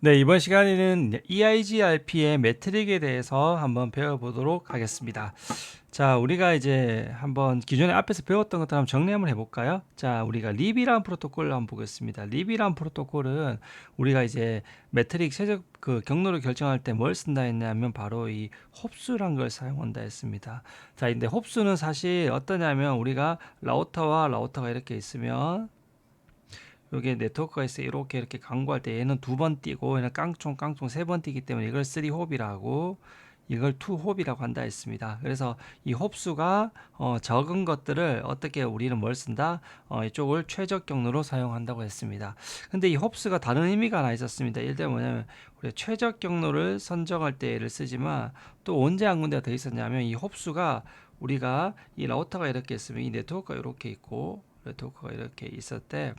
네, 이번 시간에는 EIGRP의 매트릭에 대해서 한번 배워보도록 하겠습니다. 자, 우리가 이제 한번 기존에 앞에서 배웠던 것들 한번 정리 한번 해볼까요? 자, 우리가 립이라는 프로토콜을 한번 보겠습니다. 립이라는 프로토콜은 우리가 이제 매트릭 최적 그 경로를 결정할 때 뭘 쓴다 했냐면 바로 이 홉수란 걸 사용한다 했습니다. 자, 근데 홉수는 사실 어떠냐면 우리가 라우터와 라우터가 이렇게 있으면 여기에 네트워크가 있어 이렇게 강구할 때 얘는 두 번 뛰고 얘는 깡총 세 번 뛰기 때문에 이걸 3홉이라고 이걸 2홉이라고 한다 했습니다. 그래서 이 홉수가 적은 것들을 어떻게 우리는 뭘 쓴다? 이쪽을 최적 경로로 사용한다고 했습니다. 근데 이 홉수가 다른 의미가 하나 있었습니다. 예를 들면 뭐냐면 우리 최적 경로를 선정할 때 얘를 쓰지만 또 언제 한 군데가 더 있었냐면 이 홉수가 우리가 이 라우터가 이렇게 있으면 이 네트워크가 이렇게 있고 네트워크가 이렇게 있을 때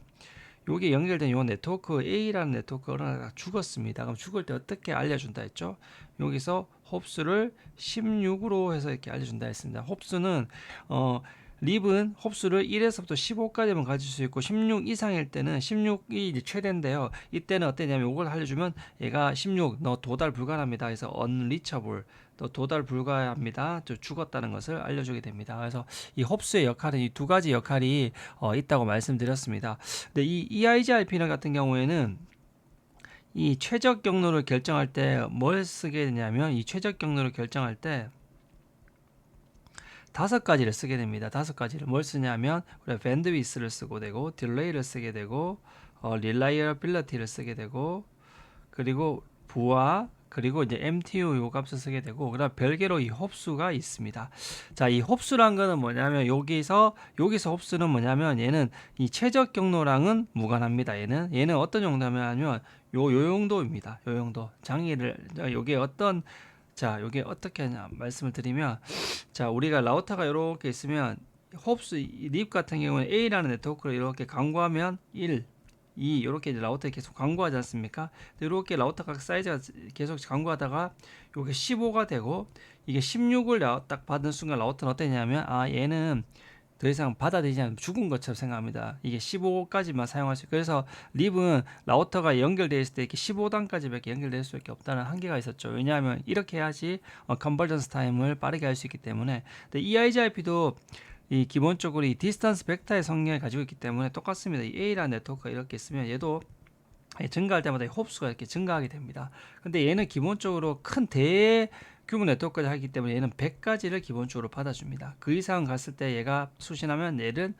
여기 연결된 요 네트워크 A라는 네트워크가 죽었습니다. 그럼 죽을 때 어떻게 알려준다 했죠? 여기서 홉수를 16으로 해서 이렇게 알려준다 했습니다. 홉수는 립은 홉수를 1에서부터 15까지만 가질 수 있고 16 이상일 때는 16이 이제 최대인데요. 이때는 어땠냐면 이걸 알려주면 얘가 16 너 도달 불가합니다. 그래서 unreachable 또 도달 불가합니다. 죽었다는 것을 알려주게 됩니다. 그래서 이 홉수의 역할은 이 두 가지 역할이 있다고 말씀드렸습니다. 근데 이 EIGRP 같은 경우에는 이 최적 경로를 결정할 때 뭘 쓰게 되냐면 이 최적 경로를 결정할 때 다섯 가지를 쓰게 됩니다. 다섯 가지를 뭘 쓰냐면 그래 밴드위스를 쓰고 되고 딜레이를 쓰게 되고 릴라이어빌리티를 쓰게 되고 그리고 부하 그리고 이제 MTU 요 값을 쓰게 되고 그다음 별개로 이 홉수가 있습니다. 자, 이 홉수란 거는 뭐냐면 여기서 홉수는 뭐냐면 얘는 이 최적 경로랑은 무관합니다. 얘는 어떤 용도냐면 요 용도입니다. 요 용도 장애를 요게 어떤 자, 요게 어떻게 하냐 말씀을 드리면 자, 우리가 라우터가 이렇게 있으면 홉수 립 같은 경우는 A라는 네트워크를 이렇게 강구하면 1 2 이렇게 라우터에 계속 광고하지 않습니까? 이렇게 라우터 각 사이즈가 계속 광고하다가 이게 15가 되고 이게 16을 딱 받은 순간 라우터는 어땠냐면 얘는 더 이상 받아들이지 않으면 죽은 것처럼 생각합니다. 이게 15까지만 사용할 수 있고 그래서 립은 라우터가 연결되어 있을 때 이렇게 15단까지밖에 연결될 수밖에 없다는 한계가 있었죠. 왜냐하면 이렇게 해야지 컨버전스 타임을 빠르게 할 수 있기 때문에. 근데 EIGRP도 이 기본적으로 이 디스턴스 벡터의 성능을 가지고 있기 때문에 똑같습니다. 이 A라는 네트워크가 이렇게 있으면 얘도 증가할 때마다 홉수가 이렇게 증가하게 됩니다. 근데 얘는 기본적으로 큰 대규모 네트워크까지 하기 때문에 얘는 100가지를 기본적으로 받아줍니다. 그 이상 갔을 때 얘가 수신하면 얘는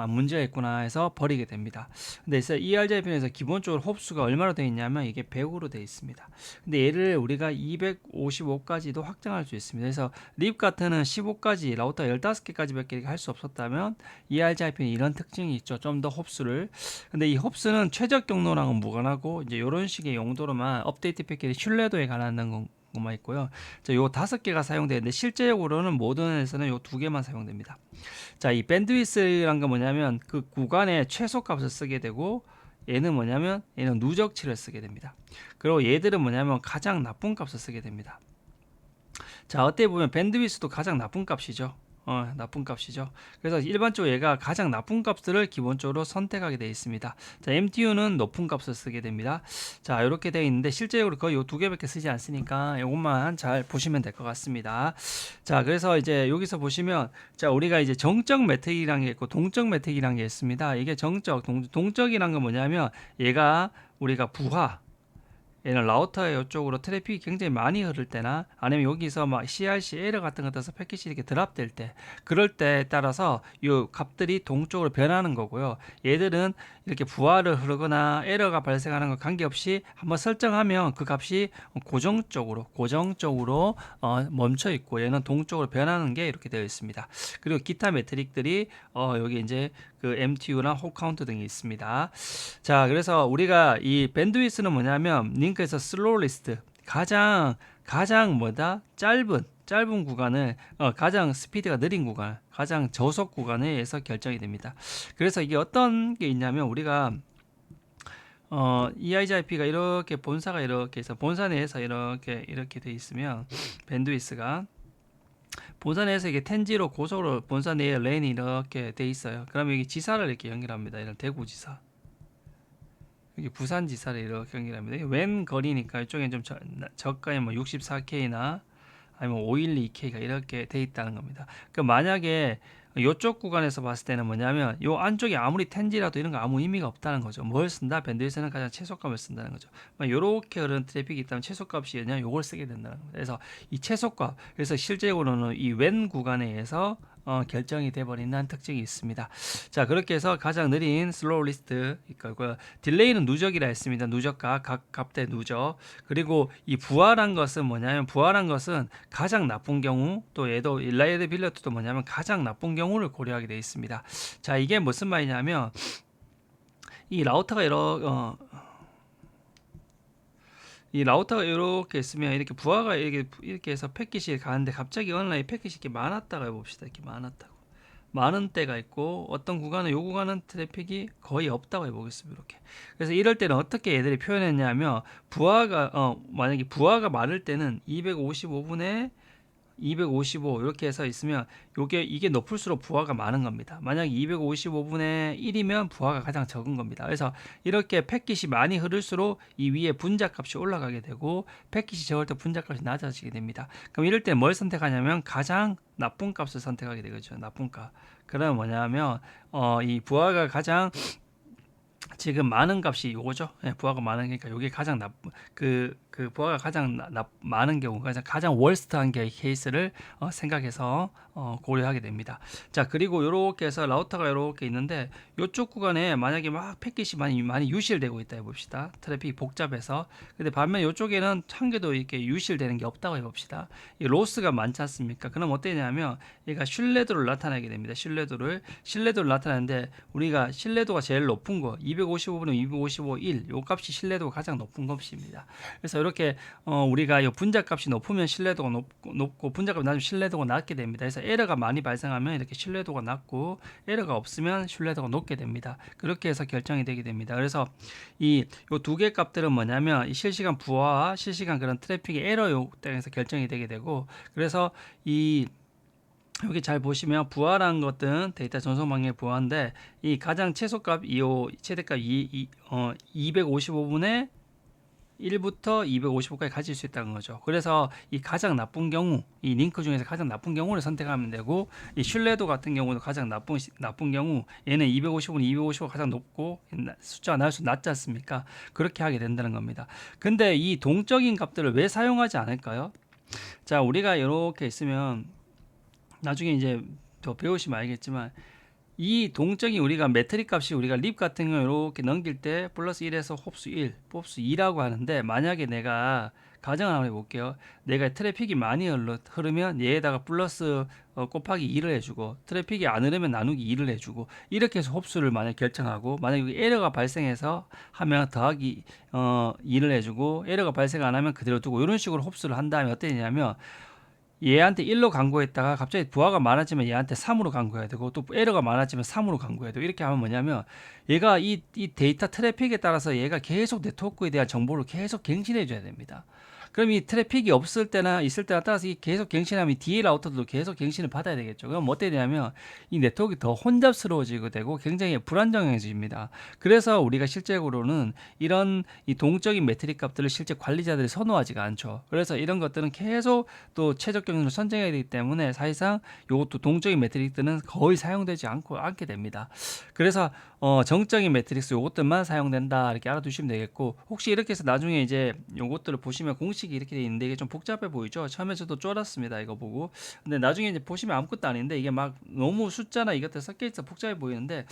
문제가 있구나 해서 버리게 됩니다. 근데 ERJP에서 기본적으로 홉수가 얼마로 되어 있냐면 이게 100으로 되어 있습니다. 근데 얘를 우리가 255까지도 확장할 수 있습니다. 그래서 립 같은 15까지 라우터 15개까지밖에 할 수 없었다면 ERJP는 이런 특징이 있죠. 좀 더 홉수를 근데 이 홉스는 최적 경로랑은 무관하고 이제 이런 식의 용도로만 업데이트 패킷의 신뢰도에 관한 것만 있고요. 자, 요 5개가 사용되는데 실제적으로는 모던에서는 요 2개만 사용됩니다. 자, 이 밴드위스란 건 뭐냐면 그 구간의 최소 값을 쓰게 되고 얘는 뭐냐면 얘는 누적치를 쓰게 됩니다. 그리고 얘들은 뭐냐면 가장 나쁜 값을 쓰게 됩니다. 자, 어떻게 보면 밴드위스도 가장 나쁜 값이죠. 나쁜 값이죠. 그래서 일반적으로 얘가 가장 나쁜 값들을 기본적으로 선택하게 되어 있습니다. 자, MTU는 높은 값을 쓰게 됩니다. 자, 이렇게 되어 있는데 실제적으로 거의 요 두 개밖에 쓰지 않으니까 이것만 잘 보시면 될 것 같습니다. 자, 그래서 이제 여기서 보시면 자, 우리가 이제 정적 매트릭이라는 게 있고 동적 매트릭이라는 게 있습니다. 이게 동적이란 건 뭐냐면 얘가 우리가 부하 얘는 라우터 이쪽으로 트래픽이 굉장히 많이 흐를 때나 아니면 여기서 막 CRC 에러 같은 것 떠서 패킷이 이렇게 드랍될 때 그럴 때에 따라서 이 값들이 동쪽으로 변하는 거고요. 얘들은 이렇게 부하를 흐르거나 에러가 발생하는 것 관계없이 한번 설정하면 그 값이 고정적으로 멈춰 있고 얘는 동쪽으로 변하는 게 이렇게 되어 있습니다. 그리고 기타 매트릭들이 여기 이제 그 MTU나 홀 카운트 등이 있습니다. 자, 그래서 우리가 이 밴드위스는 뭐냐면 링크에서 슬로우 리스트 가장 뭐다 짧은 구간을 가장 스피드가 느린 구간 가장 저속 구간에 의해서 결정이 됩니다. 그래서 이게 어떤 게 있냐면 우리가 EIGRP가 이렇게 본사가 이렇게 해서 본사 내에서 이렇게 돼 있으면 밴드위스가 본사 내에서 이게 텐지로 고속으로 본사 내에 랜이 이렇게 돼 있어요. 그러면 여기 지사를 이렇게 연결합니다. 이런 대구 지사. 여기 부산지사를 이렇게 연결합니다. 이게 웬 거리니까 이쪽엔 좀 저가에 뭐 64K나 아니면 512K가 이렇게 돼 있다는 겁니다. 그 만약에 이쪽 구간에서 봤을 때는 뭐냐면 요 안쪽에 아무리 텐지라도 이런 거 아무 의미가 없다는 거죠. 뭘 쓴다? 밴드위스는 가장 최소값을 쓴다는 거죠. 요렇게 흐르는 트래픽이 있다면 최소값이 그냥 요걸 쓰게 된다는 겁니다. 그래서 이 최소값, 그래서 실제로는 이 웬 구간에 의해서 결정이 돼버린다는 특징이 있습니다. 자, 그렇게 해서 가장 느린 슬로우 리스트, 그러니까 딜레이는 누적이라 했습니다. 누적과 각 값대 누적. 그리고 이 부활한 것은 뭐냐면, 부활한 것은 가장 나쁜 경우, 또 얘도 일라이어빌리티도 뭐냐면 가장 나쁜 경우를 고려하게 되어 있습니다. 자, 이게 무슨 말이냐면 이 라우터가 이렇게 있으면 이렇게 부하가 이렇게 해서 패킷이 가는데 갑자기 어느 날 이 패킷이 이렇게 많았다가 해봅시다. 이렇게 많았다고. 많은 때가 있고 어떤 구간은 요 구간은 트래픽이 거의 없다고 해보겠습니다. 이렇게. 그래서 이럴 때는 어떻게 얘들이 표현했냐면 부하가 만약에 부하가 많을 때는 255분의 255 이렇게 해서 있으면 이게 높을수록 부하가 많은 겁니다. 만약 255분의 1이면 부하가 가장 적은 겁니다. 그래서 이렇게 패킷이 많이 흐를수록 이 위에 분자값이 올라가게 되고 패킷이 적을 때 분자값이 낮아지게 됩니다. 그럼 이럴 때 뭘 선택하냐면 가장 나쁜 값을 선택하게 되겠죠. 나쁜 값. 그러면 뭐냐면 이 부하가 가장 지금 많은 값이 요거죠. 예, 부하가 많으니까 요게 가장 나쁜 그 부하가 가장 많은 경우, 가장 월스트한 케이스를 생각해서 고려하게 됩니다. 자, 그리고 요렇게 해서 라우터가 요렇게 있는데 요쪽 구간에 만약에 막 패킷이 많이 유실되고 있다 해봅시다. 트래픽이 복잡해서. 근데 반면 요쪽에는 한 개도 이렇게 유실되는 게 없다고 해봅시다. 이 로스가 많지 않습니까? 그럼 어떠냐면 얘가 신뢰도를 나타내게 됩니다. 신뢰도를 나타내는데 우리가 신뢰도가 제일 높은 거 255분의 255 1, 요 값이 신뢰도가 가장 높은 값입니다. 그래서 이렇게 우리가 이 분자값이 높으면 신뢰도가 높고 분자값이 낮으면 신뢰도가 낮게 됩니다. 그래서 에러가 많이 발생하면 이렇게 신뢰도가 낮고 에러가 없으면 신뢰도가 높게 됩니다. 그렇게 해서 결정이 되게 됩니다. 그래서 이 두 개 값들은 뭐냐면 이 실시간 부하와 실시간 그런 트래픽의 에러 요건에서 결정이 되게 되고, 그래서 여기 잘 보시면 부하라는 것은 데이터 전송 방향의 부하인데 이 가장 최소값 최대값 255분의 1부터 255까지 가질 수 있다는 거죠. 그래서 이 가장 나쁜 경우, 이 링크 중에서 가장 나쁜 경우를 선택하면 되고, 이 신뢰도 같은 경우도 가장 나쁜 경우, 얘는 255는 255가 가장 높고 숫자가 나올수록 낮지 않습니까? 그렇게 하게 된다는 겁니다. 근데 이 동적인 값들을 왜 사용하지 않을까요? 자, 우리가 이렇게 있으면 나중에 이제 더 배우시면 알겠지만 이 동적인 우리가 매트릭 값이 우리가 립 같은 거 이렇게 넘길 때 플러스 1에서 홉수 1, 홉수 2라고 하는데, 만약에 내가 가정을 한번 해볼게요. 내가 트래픽이 많이 흐르면 얘에다가 플러스 곱하기 2를 해주고, 트래픽이 안 흐르면 나누기 2를 해주고, 이렇게 해서 홉수를 만약 결정하고, 만약에 에러가 발생해서 하면 더하기 2를 해주고, 에러가 발생 안 하면 그대로 두고, 이런 식으로 홉수를 한 다음에 어떻게 되냐면 얘한테 1로 강구했다가 갑자기 부하가 많아지면 얘한테 3으로 강구해야 되고, 또 에러가 많아지면 3으로 강구해야 되고, 이렇게 하면 뭐냐면 얘가 이 데이터 트래픽에 따라서 얘가 계속 네트워크에 대한 정보를 계속 갱신해 줘야 됩니다. 그럼 이 트래픽이 없을 때나 있을 때나 따라서 계속 갱신하면 DL 라우터도 계속 갱신을 받아야 되겠죠. 그럼 어떻게 되냐면 이 네트워크가 더 혼잡스러워지게 되고 굉장히 불안정해집니다. 그래서 우리가 실제로는 이런 이 동적인 매트릭 값들을 실제 관리자들이 선호하지가 않죠. 그래서 이런 것들은 계속 또 최적 경쟁을 선정해야 되기 때문에 사실상 이것도 동적인 매트릭들은 거의 사용되지 않게 됩니다. 그래서 정적인 매트릭스 요것들만 사용된다, 이렇게 알아두시면 되겠고, 혹시 이렇게 해서 나중에 이제 요것들을 보시면 공식이 이렇게 돼 있는데 이게 좀 복잡해 보이죠? 처음에 저도 쫄았습니다, 이거 보고. 근데 나중에 이제 보시면 아무것도 아닌데 이게 막 너무 숫자나 이것들 섞여 있어 복잡해 보이는데,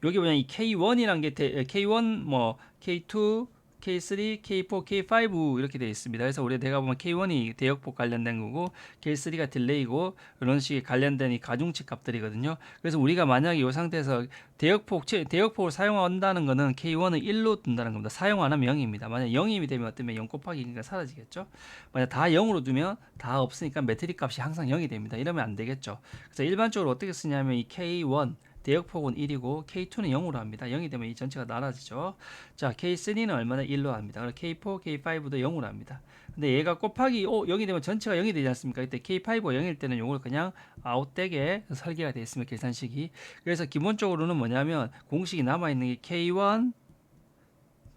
여기 보면 이 K1이란 게 K1 뭐 K2 K3, K4, K5 이렇게 되어 있습니다. 그래서 내가 보면 K1이 대역폭 관련된 거고, K3가 딜레이고, 이런 식의 관련된 이 가중치 값들이거든요. 그래서 우리가 만약에 이 상태에서 대역폭을 사용한다는 거는 K1을 1로 둔다는 겁니다. 사용 안 하면 0입니다. 만약 0이 되면 어쩌면 0 곱하기 2가 사라지겠죠. 만약 다 0으로 두면 다 없으니까 매트릭 값이 항상 0이 됩니다. 이러면 안 되겠죠. 그래서 일반적으로 어떻게 쓰냐면 이 K1 대역폭은 1이고 K2는 0으로 합니다. 0이 되면 이 전체가 나눠지죠. 자, K3는 얼마나 1로 합니다. 그리고 K4, K5도 0으로 합니다. 근데 얘가 곱하기 0이 되면 전체가 0이 되지 않습니까? 이때 K5가 0일 때는 이걸 그냥 아웃되게 설계가 되어 있습니다. 계산식이. 그래서 기본적으로는 뭐냐면 공식이 남아 있는 게 K1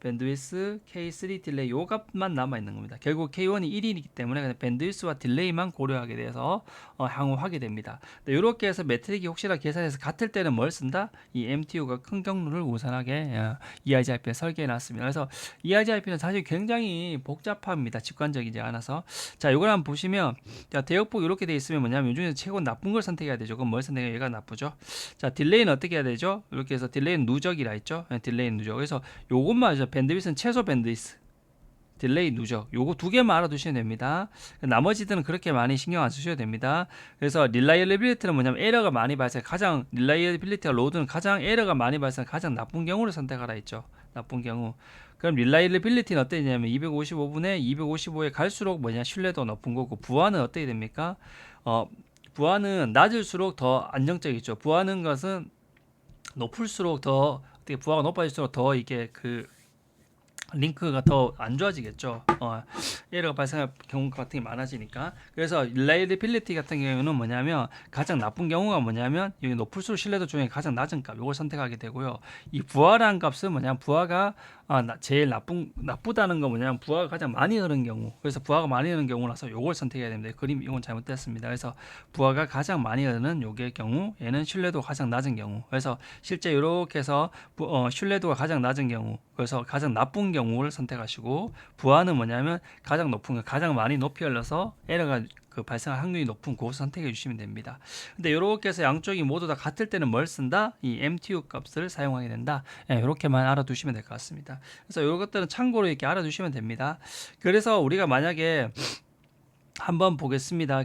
밴드위스, K3 딜레이 요 값만 남아 있는 겁니다. 결국 K1이 1이기 때문에 그냥 밴드위스와 딜레이만 고려하게 돼서 향후하게 됩니다. 이렇게 해서 매트릭이 혹시나 계산해서 같을 때는 뭘 쓴다? 이 MTU가 큰 경로를 우선하게 EIGRP에 설계해 놨습니다. 그래서 EIGRP는 사실 굉장히 복잡합니다. 직관적이지 않아서. 자, 이걸 한번 보시면 자, 대역폭 이렇게 돼 있으면 뭐냐면 요즘에 최고 나쁜 걸 선택해야 되죠. 그럼 뭘 선택해야 얘가 나쁘죠. 자, 딜레이는 어떻게 해야 되죠? 이렇게 해서 딜레이는 누적이라 했죠. 딜레이는 누적. 그래서 요것만 하죠. 밴드위스는 최소 밴드위스, 딜레이 누적, 요거 두 개만 알아두시면 됩니다. 나머지들은 그렇게 많이 신경 안 쓰셔도 됩니다. 그래서 릴라이어빌리티는 뭐냐면 에러가 많이 발생, 가장 릴라이어빌리티와 로드는 가장 에러가 많이 발생, 가장 나쁜 경우를 선택하라 했죠. 나쁜 경우. 그럼 릴라이어빌리티는 어떻게 되냐면 255분의 255에 갈수록 뭐냐 신뢰도가 높은 거고, 부하는 어떻게 됩니까? 부하는 낮을수록 더 안정적이죠. 부하는 것은 높을수록 더 어떻게 부하가 높아질수록 더 이게 그 링크가 더 안 좋아지겠죠. 에러가 발생할 경우 같은 게 많아지니까. 그래서 릴레이빌리티 같은 경우는 뭐냐면 가장 나쁜 경우가 뭐냐면 여기 높을수록 신뢰도 중에 가장 낮은 값 이걸 선택하게 되고요. 이 부하라는 값은 뭐냐면 부하가 제일 나쁘다는 거 뭐냐면 부하가 가장 많이 흐른 경우. 그래서 부하가 많이 흐르는 경우라서 요걸 선택해야 됩니다. 그림 이건 잘못됐습니다. 그래서 부하가 가장 많이 흐르는 요게 경우, 얘는 신뢰도가 가장 낮은 경우. 그래서 실제 이렇게 해서 신뢰도가 가장 낮은 경우, 그래서 가장 나쁜 경우를 선택하시고, 부하는 뭐냐면 가장 높은 거, 가장 많이 높이 흘러서 에러가 발생할 확률이 높은 그것을 선택해 주시면 됩니다. 근데 이렇게 해서 양쪽이 모두 다 같을 때는 뭘 쓴다? 이 MTU 값을 사용하게 된다. 이렇게만 알아두시면 될 것 같습니다. 그래서 이런 것들은 참고로 이렇게 알아두시면 됩니다. 그래서 우리가 만약에 한번 보겠습니다.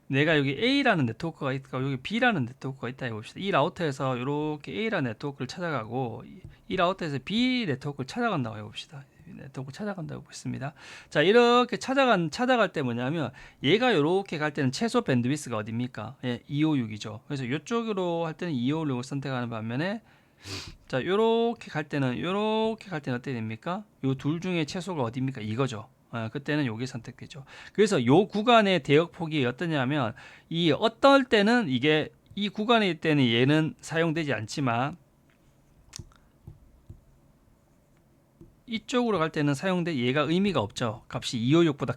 내가 여기 A라는 네트워크가 있고 여기 B라는 네트워크가 있다 해봅시다. 이 라우터에서 이렇게 A라는 네트워크를 찾아가고 이 라우터에서 B 네트워크를 찾아간다고 해봅시다. 네트워크 찾아간다고 보겠습니다. 자, 이렇게 찾아갈 때 뭐냐면 얘가 이렇게 갈 때는 최소 밴드위스가 어딥니까? 256이죠. 그래서 이쪽으로 할 때는 256을 선택하는 반면에 자, 이렇게 갈 때는 어떻게 됩니까? 요 둘 중에 최소가 어딥니까? 이거죠. 그때는 요게 선택되죠. 그래서 요 구간의 대역폭이 어떠냐면 이 어떨 때는 이게 이 구간에 있을 때는 얘는 사용되지 않지만 이쪽으로 갈 때는 사용돼 얘가 의미가 없죠. 값이 256보다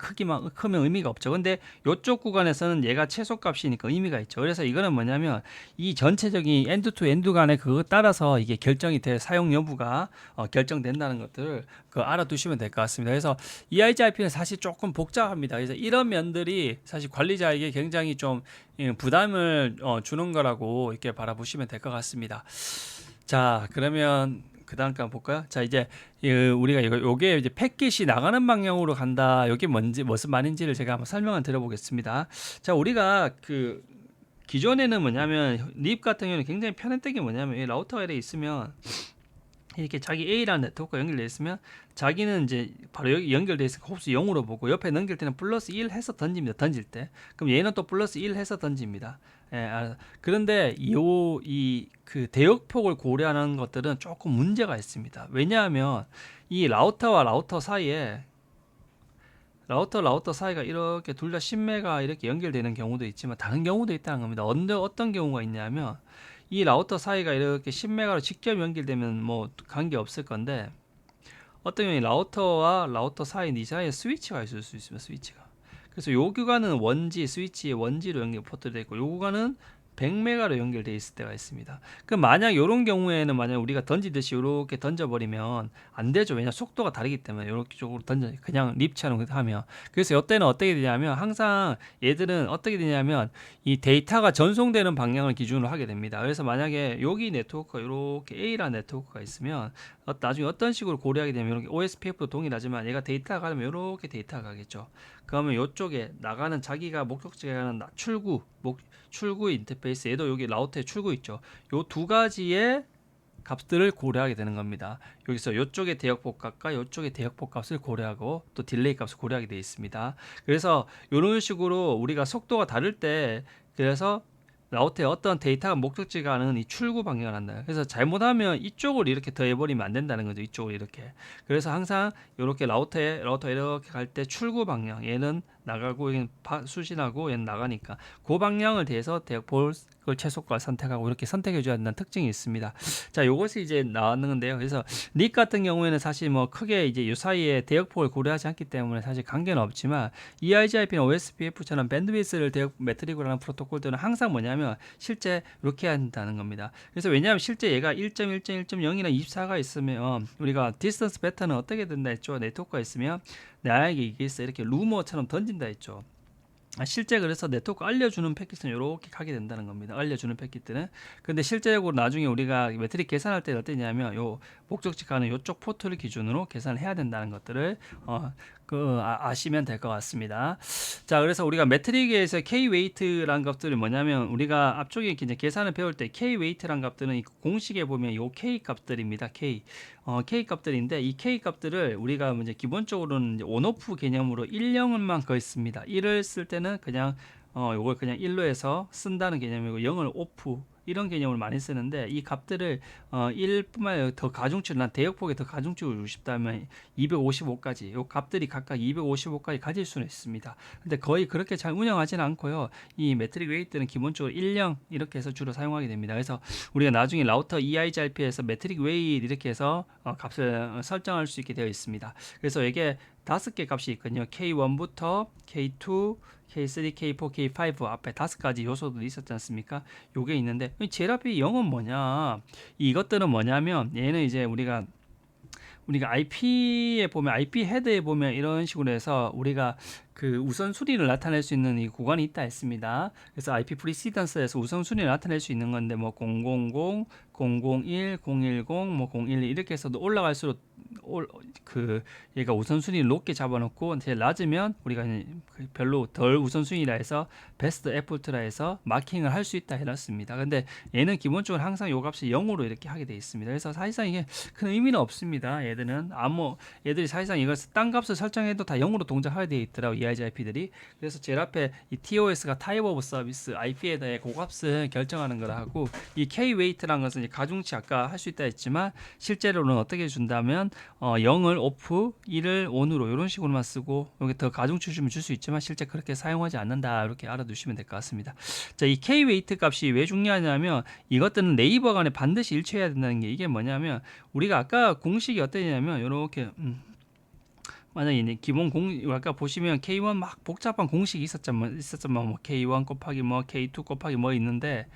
크면 의미가 없죠. 근데 이쪽 구간에서는 얘가 최소 값이니까 의미가 있죠. 그래서 이거는 뭐냐면 이 전체적인 엔드 투 엔드 간에 그거 따라서 이게 결정이 돼 사용 여부가 결정된다는 것들을 알아두시면 될 것 같습니다. 그래서 EIGRP는 사실 조금 복잡합니다. 그래서 이런 면들이 사실 관리자에게 굉장히 좀 부담을 주는 거라고 이렇게 바라보시면 될 것 같습니다. 자, 그러면 그 다음 거 볼까요? 자, 이제 우리가 요게 이제 패킷이 나가는 방향으로 간다. 요게 무슨 말인지를 제가 한번 설명을 드려보겠습니다. 자, 우리가 기존에는 뭐냐면 립 같은 경우는 굉장히 편했던 게 뭐냐면 이 라우터가 이렇게 있으면 이렇게 자기 A라는 네트워크가 연결되어 있으면 자기는 이제 바로 여기 연결되어 있으니까 홉스 0으로 보고 옆에 넘길 때는 플러스 1 해서 던집니다. 던질 때. 그럼 얘는 또 플러스 1 해서 던집니다. 그런데 그 대역폭을 고려하는 것들은 조금 문제가 있습니다. 왜냐하면 이 라우터와 라우터 사이에 라우터 사이가 이렇게 둘 다 10메가 이렇게 연결되는 경우도 있지만 다른 경우도 있다는 겁니다. 어떤 경우가 있냐면 이 라우터 사이가 이렇게 10메가로 직접 연결되면 뭐 관계 없을 건데 어떤 경우에 라우터와 라우터 사이 이 사이에 스위치가 있을 수 있습니다. 스위치가. 그래서 요 구간은 스위치의 원지로 연결 포트가 되어 있고 요 구간은 100메가로 연결되어 있을 때가 있습니다. 그럼 만약 이런 경우에는 만약 우리가 던지듯이 이렇게 던져버리면 안 되죠. 왜냐 속도가 다르기 때문에 이렇게 쪽으로 그냥 립처럼 하면. 그래서 이때는 어떻게 되냐면 항상 얘들은 어떻게 되냐면 이 데이터가 전송되는 방향을 기준으로 하게 됩니다. 그래서 만약에 여기 네트워크가 이렇게 A라는 네트워크가 있으면 나중에 어떤 식으로 고려하게 되면 이렇게 OSPF도 동일하지만 얘가 데이터가 가려면 이렇게 데이터가 가겠죠. 그러면 이쪽에 나가는 자기가 목적지에 가는 출구 인터페이스, 얘도 여기 라우터에 출구 있죠. 요 두 가지의 값들을 고려하게 되는 겁니다. 여기서 이쪽의 대역폭 값과 이쪽의 대역폭 값을 고려하고 또 딜레이 값을 고려하게 되어 있습니다. 그래서 이런 식으로 우리가 속도가 다를 때 그래서 라우터에 어떤 데이터가 목적지가 가는 이 출구 방향을 한다. 그래서 잘못하면 이쪽을 이렇게 더해버리면 안 된다는 거죠. 이쪽을 이렇게. 그래서 항상 이렇게 라우터 이렇게 갈 때 출구 방향, 얘는 나가고 얘는 수신하고 얘는 나가니까 그 방향을 대해서 볼 최소가 선택하고 이렇게 선택해 줘야 된다는 특징이 있습니다. 자, 요것이 이제 나왔는데요. 그래서 닉 같은 경우에는 사실 뭐 크게 이제 요 사이에 대역폭을 고려하지 않기 때문에 사실 관계는 없지만 EIGRP나 OSPF처럼 밴드위스를 대역 매트릭으로 하는 프로토콜들은 항상 뭐냐면 실제 이렇게 한다는 겁니다. 그래서 왜냐하면 실제 얘가 1.1.1.0이나 24가 있으면 우리가 디스턴스 패턴은 어떻게 된다 했죠? 네트워크가 있으면 나에게 이게 있어 이렇게 루머처럼 던진다 했죠. 실제 그래서 네트워크 알려주는 패킷은 이렇게 가게 된다는 겁니다. 알려주는 패킷들은. 근데 실제적으로 나중에 우리가 매트릭 계산할 때 어떠냐면 요 목적지 가는 요쪽 포트를 기준으로 계산을 해야 된다는 것들을 아시면 될 것 같습니다. 자, 그래서 우리가 매트릭에서 K 웨이트라는 값들이 뭐냐면 우리가 앞쪽에 이제 계산을 배울 때 K 웨이트라는 값들은 이 공식에 보면 요 K 값들입니다. K 값들인데 이 K 값들을 우리가 이제 기본적으로는 온오프 개념으로 1,0만 거있습니다. 1을 쓸 때는 그냥 요걸 그냥 1로 해서 쓴다는 개념이고 0을 오프 이런 개념을 많이 쓰는데 이 값들을 1뿐만 아니라 더 가중치를 난 대역폭에 더 가중치를 주고 싶다면 255까지 요 값들이 각각 255까지 가질 수는 있습니다. 근데 거의 그렇게 잘 운영하지는 않고요. 이 매트릭 웨이트는 기본적으로 10 이렇게 해서 주로 사용하게 됩니다. 그래서 우리가 나중에 라우터 EIGRP에서 매트릭 웨이트 이렇게 해서 값을 설정할 수 있게 되어 있습니다. 그래서 이게 5개 값이 있거든요. K1부터 K2 K3, K4, K5 앞에 5가지 요소들이 있었지 않습니까? 요게 있는데 제일 앞에 0은 뭐냐? 이것들은 뭐냐면 얘는 이제 우리가 IP에 보면 IP 헤드에 보면 이런 식으로 해서 우리가 그 우선순위를 나타낼 수 있는 이 구간이 있다 했습니다. 그래서 IP 프리시던스에서 우선순위를 나타낼 수 있는 건데 뭐 000, 001, 010, 뭐 012 이렇게 해서도 올라갈수록 얘가 우선순위를 높게 잡아놓고 제일 낮으면 우리가 별로 덜 우선순위라 해서 베스트 에포트라 해서 마킹을 할 수 있다 해놨습니다. 근데 얘는 기본적으로 항상 요 값을 0으로 이렇게 하게 되어 있습니다. 그래서 사실상 이게 큰 의미는 없습니다. 얘들이 사실상 이걸 딴 값을 설정해도 다 0으로 동작하게 되어 있더라고요. EIGRP들이. 그래서 제일 앞에 이 TOS가 타입 오브 서비스 IP에 대해 그 값을 결정하는 거라 하고 이 K-웨이트라는 것은 이제 가중치 아까 할 수 있다 했지만 실제로는 어떻게 준다면 0을 오프 1을 온으로 이런 식으로만 쓰고 여기 더 가중치 주면 줄 수 있지만 실제 그렇게 사용하지 않는다 이렇게 알아두시면 될 것 같습니다. 자, 이 K-웨이트 값이 왜 중요하냐면 이것들은 네이버 간에 반드시 일치해야 된다는 게 이게 뭐냐면 우리가 아까 공식이 어떠냐면 이렇게 만약에 기본 아까 보시면 K1 막 복잡한 공식이 있었지만 뭐 K1 곱하기 뭐 K2 곱하기 뭐 있는데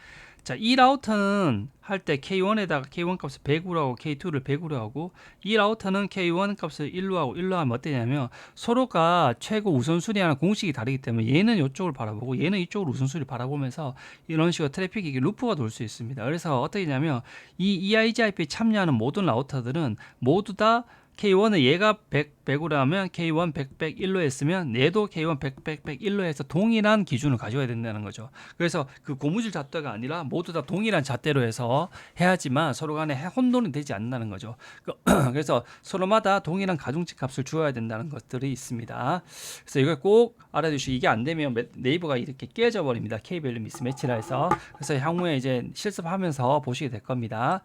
자, 이 라우터는 할 때 K1에다가 K1 값을 100으로 하고 K2를 100으로 하고 이 라우터는 K1 값을 1로 하고 1로 하면 어떠냐면 서로가 최고 우선순위하는 공식이 다르기 때문에 얘는 이쪽을 바라보고 얘는 이쪽으로 우선순위를 바라보면서 이런 식으로 트래픽이 루프가 돌 수 있습니다. 그래서 어떻게 되냐면 이 EIGRP에 참여하는 모든 라우터들은 모두 다 K1은 얘가 100으로 하면 K1 100, 100, 1로 했으면 얘도 K1 100, 100, 100, 1로 해서 동일한 기준을 가져야 된다는 거죠. 그래서 그 고무줄 잣대가 아니라 모두 다 동일한 잣대로 해서 해야지만 서로 간에 혼돈이 되지 않는다는 거죠. 그래서 서로마다 동일한 가중치 값을 주어야 된다는 것들이 있습니다. 그래서 이걸 꼭 알아두시고 이게 안 되면 네이버가 이렇게 깨져 버립니다. K-밸류 미스매치라 해서. 그래서 향후에 이제 실습하면서 보시게 될 겁니다.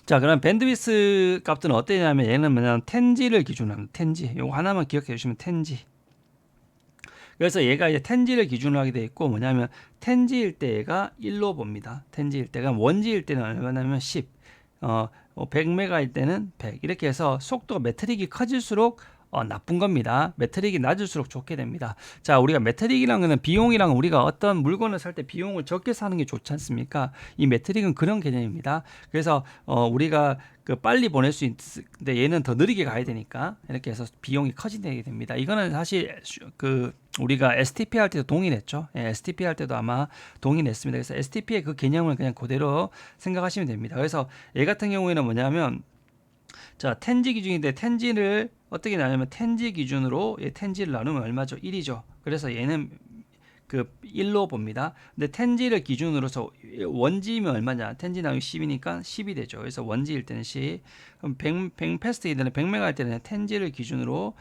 자, 그럼 밴드위스 값들은 어떠냐면 얘는 뭐냐면 10G를 기준으로 합니다. 10G. 요거 하나만 기억해 주시면 10G. 그래서 얘가 이제 10G를 기준으로 하게 돼 있고 뭐냐면 10G일 때 얘가 1로 봅니다. 10G일 때가 1G일 때는 얼마냐면 10. 100메가일 때는 100. 이렇게 해서 속도가 매트릭이 커질수록 나쁜 겁니다. 매트릭이 낮을수록 좋게 됩니다. 자, 우리가 매트릭이라는 거는 비용이랑 우리가 어떤 물건을 살 때 비용을 적게 사는 게 좋지 않습니까? 이 매트릭은 그런 개념입니다. 그래서 우리가 빨리 보낼 수 있는데 얘는 더 느리게 가야 되니까 이렇게 해서 비용이 커지게 됩니다. 이거는 사실 우리가 STP 할 때도 동일했죠. 예, STP 할 때도 아마 동일했습니다. 그래서 STP의 그 개념을 그냥 그대로 생각하시면 됩니다. 그래서 얘 같은 경우에는 뭐냐면 자, 10G 기준인데 10G를 어떻게 나누면 10G 기준으로 10G를 나누면 얼마죠? 1이죠. 그래서 얘는 1로 봅니다. 근데 10G를 기준으로서 1G면 얼마냐? 10G 나누기 10이니까 10이 되죠. 그래서 1G일 때는 10. 그럼 100 패스트일 때는 100메가일 때는 10G를 기준으로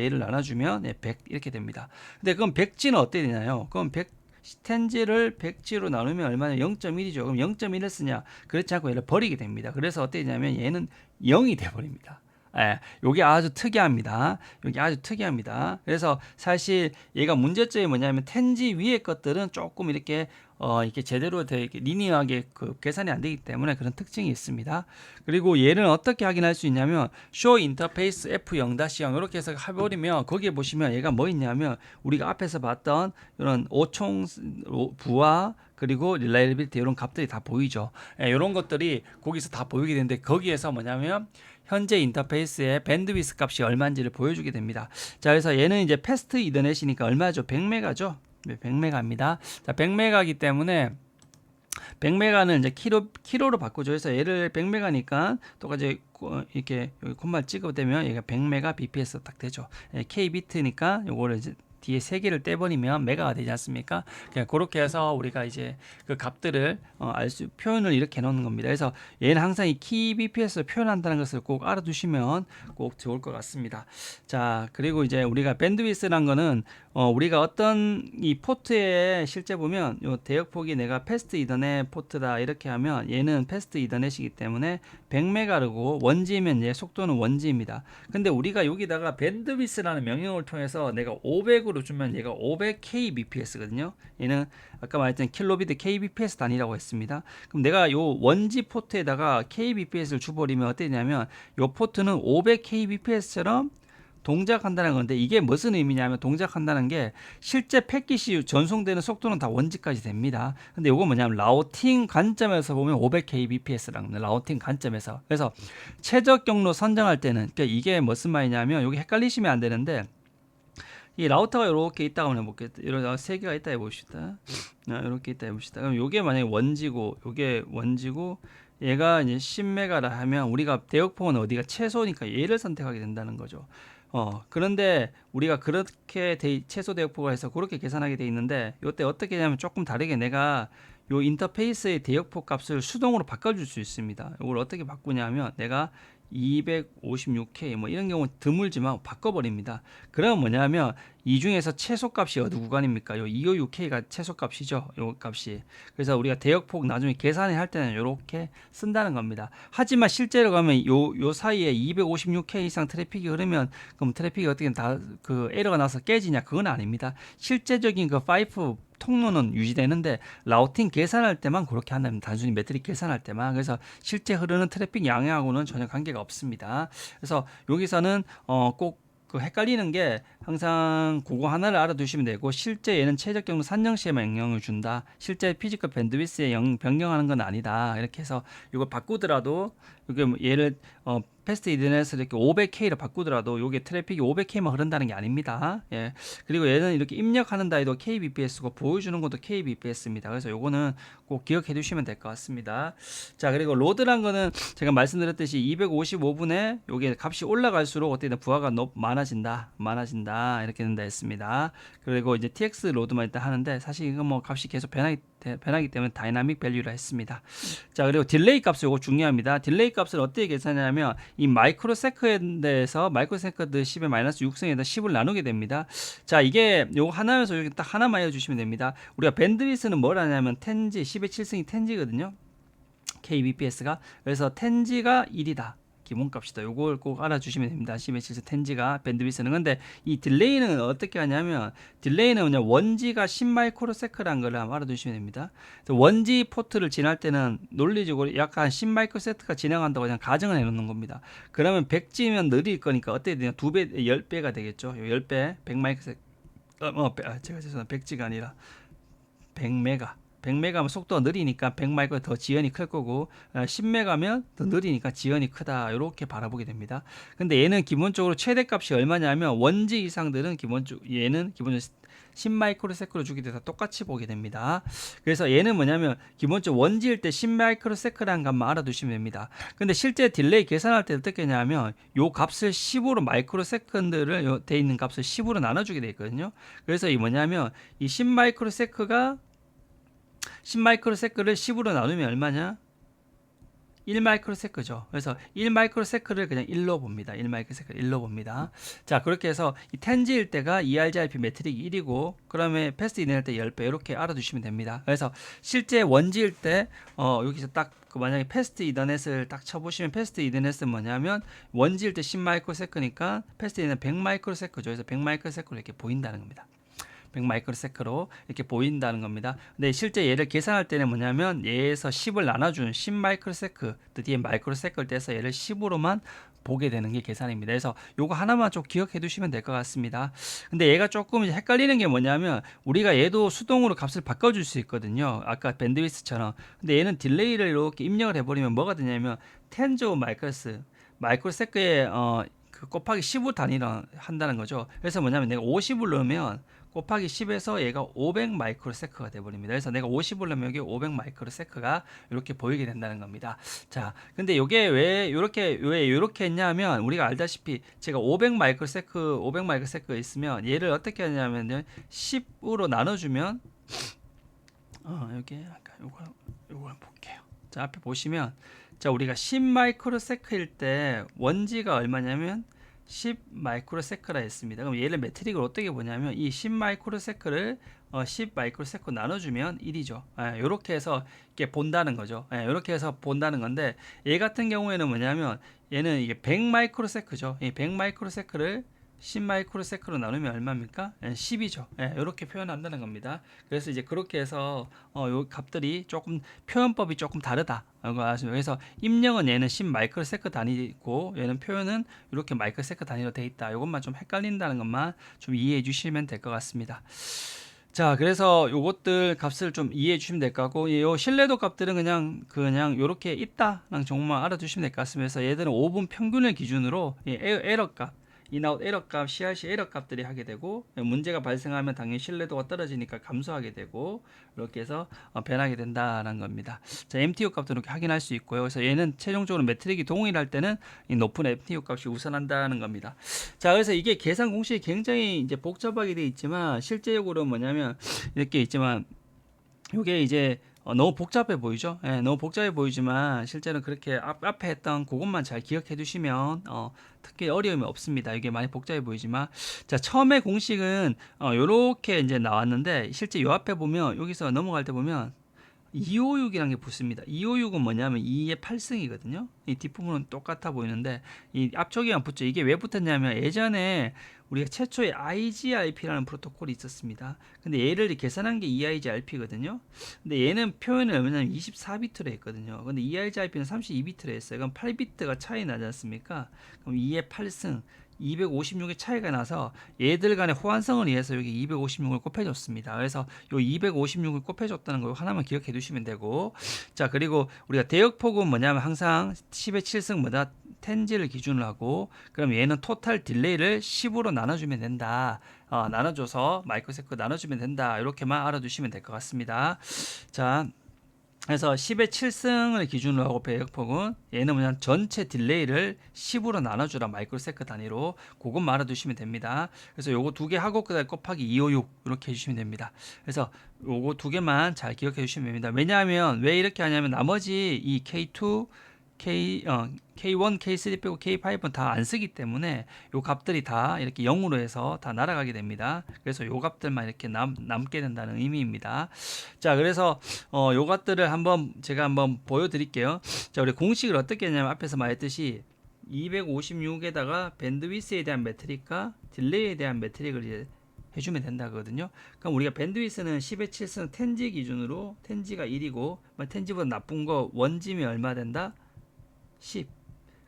얘를 나눠주면 100 이렇게 됩니다. 근데 그럼 100G는 어떻게 되나요? 그럼 10G를 100G로 나누면 얼마냐? 0.1이죠. 그럼 0.1을 쓰냐? 그렇지 않고 얘를 버리게 됩니다. 그래서 어떻게 되냐면 얘는 0이 돼버립니다. 예, 요게 아주 특이합니다. 요게 아주 특이합니다. 그래서 사실 얘가 문제점이 뭐냐면 텐지 위의 것들은 조금 이렇게 이렇게 제대로 되게 리니어하게 그 계산이 안 되기 때문에 그런 특징이 있습니다. 그리고 얘는 어떻게 확인할 수 있냐면 show interface F0-0 이렇게 해서 해버리면 거기에 보시면 얘가 뭐 있냐면 우리가 앞에서 봤던 이런 오총 부하 그리고 reliability 이런 값들이 다 보이죠. 예, 이런 것들이 거기서 다 보이게 되는데 거기에서 뭐냐면 현재 인터페이스의 밴드위스 값이 얼마인지를 보여주게 됩니다. 자, 그래서 얘는 이제 패스트 이더넷이니까 얼마죠? 100메가죠. 100메가입니다. 자, 100메가이기 때문에 100메가는 이제 키로로 바꾸죠. 그래서 얘를 100메가니까 똑같이 이렇게 여기 콤마 찍어대면 얘가 100메가 bps 딱 되죠. k 비트니까 요거를 이제 뒤에 세 개를 떼버리면 메가가 되지 않습니까? 그냥 그렇게 해서 우리가 이제 그 값들을 표현을 이렇게 해놓는 겁니다. 그래서 얘는 항상 이 kbps를 표현한다는 것을 꼭 알아두시면 꼭 좋을 것 같습니다. 자, 그리고 이제 우리가 밴드위스란 거는 우리가 어떤 이 포트에 실제 보면 요 대역폭이 내가 패스트 이더넷 포트다 이렇게 하면 얘는 패스트 이더넷이기 때문에 100메가르고 원지면 얘 속도는 원지입니다. 근데 우리가 여기다가 밴드위스라는 명령을 통해서 내가 500으로 주면 얘가 500kbps거든요. 얘는 아까 말했던 킬로비트 kbps 단위라고 했습니다. 그럼 내가 요 원지 포트에다가 kbps를 줘버리면 어떻게 되냐면 요 포트는 500kbps처럼 동작한다는 건데 이게 무슨 의미냐면 동작한다는 게 실제 패킷이 전송되는 속도는 다 원지까지 됩니다. 근데 이거 뭐냐면 라우팅 관점에서 보면 500kbps라는 거예요. 라우팅 관점에서. 그래서 최적 경로 선정할 때는 그러니까 이게 무슨 말이냐면 여기 헷갈리시면 안 되는데 이 라우터가 이렇게 있다고 해볼게요. 이런 세 개가 있다 해봅시다. 이렇게 있다 해봅시다. 그럼 이게 만약에 원지고, 이게 원지고, 얘가 이제 10메가라 하면 우리가 대역폭은 어디가 최소니까 얘를 선택하게 된다는 거죠. 그런데 우리가 그렇게 최소 대역폭을 해서 그렇게 계산하게 돼 있는데 이때 어떻게 하냐면 조금 다르게 내가 요 인터페이스의 대역폭 값을 수동으로 바꿔줄 수 있습니다. 이걸 어떻게 바꾸냐면 내가 256K 뭐 이런 경우 드물지만 바꿔버립니다. 그러면 뭐냐면 이 중에서 최소값이 어느 구간입니까? 요 256K가 최소값이죠. 요 값이. 그래서 우리가 대역폭 나중에 계산할 때는 이렇게 쓴다는 겁니다. 하지만 실제로 가면 요 사이에 256K 이상 트래픽이 흐르면 그럼 트래픽이 어떻게 다 그 에러가 나서 깨지냐? 그건 아닙니다. 실제적인 그 파이프 통로는 유지되는데 라우팅 계산할 때만 그렇게 한다면 단순히 매트릭 계산할 때만. 그래서 실제 흐르는 트래픽 양하고는 전혀 관계가 없습니다. 그래서 여기서는 꼭 그 헷갈리는 게 항상 그거 하나를 알아두시면 되고 실제 얘는 최적 경로 산정 시에만 영향을 준다. 실제 피지컬 밴드위스에 변경하는 건 아니다. 이렇게 해서 이걸 바꾸더라도 이게 얘를 패스트 이더넷을 이렇게 500K로 바꾸더라도 요게 트래픽이 500K만 흐른다는 게 아닙니다. 예. 그리고 얘는 이렇게 입력하는 다이도 kbps고 보여주는 것도 kbps입니다. 그래서 요거는 꼭 기억해 두시면 될 것 같습니다. 자, 그리고 로드란 거는 제가 말씀드렸듯이 255분에 요게 값이 올라갈수록 어떻게 부하가 많아진다 이렇게 된다 했습니다. 그리고 이제 tx 로드만 일단 하는데 사실 이거 뭐 값이 계속 변하기 때문에 다이나믹 밸류라 했습니다. 자, 그리고 딜레이 값 요거 중요합니다. 딜레이 값을 어떻게 계산하냐면 이 마이크로 세컨드에서 마이크로 세컨드 10의 마이너스 6승에다 10을 나누게 됩니다. 자, 이게 요거 하나에서 여기 딱 하나만 해주시면 됩니다. 우리가 밴드위스는 뭘 하냐면 텐지 10의 7승이 텐지거든요. kbps가. 그래서 텐지가 1이다. 기본값이다. 요걸 꼭 알아주시면 됩니다. 10의 7승 텐지가 밴드위스는. 근데 이 딜레이는 어떻게 하냐면 딜레이는 그냥 원지가 10 마이크로세컨드라는 걸 한번 알아두시면 됩니다. 원지 포트를 지날 때는 논리적으로 약간 10 마이크로세컨드가 진행한다고 그냥 가정을 해놓는 겁니다. 그러면 100G면 느릴 거니까 어떻게 되냐? 2배, 10배가 되겠죠. 10배, 100 마이크로세컨드. 제가 죄송합니다. 100G가 아니라 100메가. 100메가면 속도가 느리니까 100마이크로 더 지연이 클 거고 10메가면 더 느리니까 지연이 크다. 이렇게 바라보게 됩니다. 근데 얘는 기본적으로 최대값이 얼마냐면 원지 이상들은 얘는 기본적으로 10마이크로세컨드로 주게 돼서 똑같이 보게 됩니다. 그래서 얘는 뭐냐면 기본적으로 원지일 때 10마이크로세컨드라는 값만 알아두시면 됩니다. 근데 실제 딜레이 계산할 때 어떻게 하냐면 요 값을 10으로 마이크로세컨드를 돼 있는 값을 10으로 나눠주게 돼 있거든요. 그래서 이 뭐냐면 이 10마이크로세컨드가 10마이크로세컨드를 10으로 나누면 얼마냐? 1 마이크로세크죠. 그래서 1 마이크로세크를 그냥 1로 봅니다. 1 마이크로세크를 1로 봅니다. 자, 그렇게 해서 이 텐지일 때가 ERGRP 매트릭이 1이고 그러면 패스트 이den일 때 10배 이렇게 알아두시면 됩니다. 그래서 실제 원지일 때 여기서 딱 만약에 패스트 이더넷을 딱 쳐보시면 패스트 이더넷은 뭐냐면 원지일 때 10 마이크로세크니까 패스트 이더넷 100 마이크로세크죠. 그래서 100 마이크로세크로 이렇게 보인다는 겁니다. 100 마이크로세크로 이렇게 보인다는 겁니다. 근데 실제 얘를 계산할 때는 뭐냐면 얘에서 10을 나눠준 10 마이크로세크, 뒤에 마이크로세크를 떼서 얘를 10으로만 보게 되는 게 계산입니다. 그래서 요거 하나만 좀 기억해 두시면 될 것 같습니다. 근데 얘가 조금 이제 헷갈리는 게 뭐냐면 우리가 얘도 수동으로 값을 바꿔줄 수 있거든요. 아까 밴드위스처럼. 근데 얘는 딜레이를 이렇게 입력을 해버리면 뭐가 되냐면 텐조 마이크로세크에 그 곱하기 15 단위로 한다는 거죠. 그래서 뭐냐면 내가 50을 넣으면 곱하기 10에서 얘가 500 마이크로세크가 돼버립니다. 그래서 내가 50을 넣으면 여기 500 마이크로세크가 이렇게 보이게 된다는 겁니다. 자, 근데 이게 왜 이렇게 했냐면 우리가 알다시피 제가 500 마이크로세크가 있으면 얘를 어떻게 하냐면요, 10으로 나눠주면 여기 아까 요거 볼게요. 자, 앞에 보시면 자, 우리가 10 마이크로세크일 때 원지가 얼마냐면 10 마이크로세크라 했습니다. 그럼 얘를 매트릭을 어떻게 보냐면 이 10 마이크로세크를 10 마이크로세크 나눠주면 1이죠. 이렇게 해서 이렇게 본다는 거죠. 이렇게 해서 본다는 건데 얘 같은 경우에는 뭐냐면 얘는 이게 100 마이크로세크죠. 이 100 마이크로세크를 10 마이크로세크로 나누면 얼마입니까? 10이죠. 이렇게 표현한다는 겁니다. 그래서 이제 그렇게 해서 요 값들이 조금 표현법이 조금 다르다. 그래서 입력은 얘는 10 마이크로세크 단위고 얘는 표현은 이렇게 마이크로세크 단위로 돼 있다. 이것만 좀 헷갈린다는 것만 좀 이해해 주시면 될 것 같습니다. 자, 그래서 요것들 값을 좀 이해해 주시면 될 것 같고, 요 신뢰도 값들은 그냥 요렇게 있다랑 정말 알아두시면 될 것 같습니다. 그래서 얘들은 5분 평균을 기준으로 에러 값, 인아웃 에러 값, CRC 에러 값들이 하게 되고, 문제가 발생하면 당연히 신뢰도가 떨어지니까 감소하게 되고, 이렇게 해서 변하게 된다는 겁니다. 자, MTU 값도 이렇게 확인할 수 있고요. 그래서 얘는 최종적으로 매트릭이 동일할 때는 이 높은 MTU 값이 우선한다는 겁니다. 자, 그래서 이게 계산 공식이 굉장히 이제 복잡하게 되어 있지만 실제적으로 뭐냐면 이렇게 있지만 이게 이제 너무 복잡해 보이죠? 너무 복잡해 보이지만 실제는 그렇게 앞에 했던 그것만 잘 기억해 두시면 특히 어려움이 없습니다. 이게 많이 복잡해 보이지만 자, 처음에 공식은 요렇게 이제 나왔는데 실제 요 앞에 보면 여기서 넘어갈 때 보면 256이라는 게 붙습니다. 256은 뭐냐면 2의 8승이거든요. 이 뒷부분은 똑같아 보이는데 이 앞쪽에만 붙죠. 이게 왜 붙었냐면 예전에 우리가 최초의 IGRP라는 프로토콜이 있었습니다. 근데 얘를 계산한 게 EIGRP거든요. 근데 얘는 표현을 얼마냐면 24비트로 했거든요. 근데 EIGRP는 32비트로 했어요. 그럼 8비트가 차이 나지 않습니까? 그럼 2의 8승 256의 차이가 나서 얘들 간의 호환성을 위해서 여기 256을 곱해줬습니다. 그래서 요 256을 곱해줬다는 거 하나만 기억해 두시면 되고, 자, 그리고 우리가 대역폭은 뭐냐면 항상 10의 7승 뭐다 텐지를 기준으로 하고, 그럼 얘는 토탈 딜레이를 10으로 나눠주면 된다. 나눠줘서 마이크로세크 나눠주면 된다. 이렇게만 알아두시면 될 것 같습니다. 자, 그래서 10의 7승을 기준으로 하고 배역폭은 얘는 그냥 전체 딜레이를 10으로 나눠주라 마이크로세크 단위로 그것만 알아두시면 됩니다. 그래서 요거 두 개 하고 그다음에 곱하기 256 이렇게 해주시면 됩니다. 그래서 요거 두 개만 잘 기억해 주시면 됩니다. 왜냐하면 왜 이렇게 하냐면 나머지 이 K2 K1, K3 빼고 K5는 다 안 쓰기 때문에 요 값들이 다 이렇게 0으로 해서 다 날아가게 됩니다. 그래서 요 값들만 이렇게 남게 된다는 의미입니다. 자, 그래서 요 값들을 제가 한번 보여드릴게요. 자, 우리 공식을 어떻게 했냐면 앞에서 말했듯이 256에다가 밴드위스에 대한 매트릭과 딜레이에 대한 매트릭을 이제 해주면 된다거든요. 그럼 우리가 밴드위스는 10의 7승 텐지 기준으로 텐지가 1이고 텐지보다 나쁜 거 원지면 얼마 된다? 10.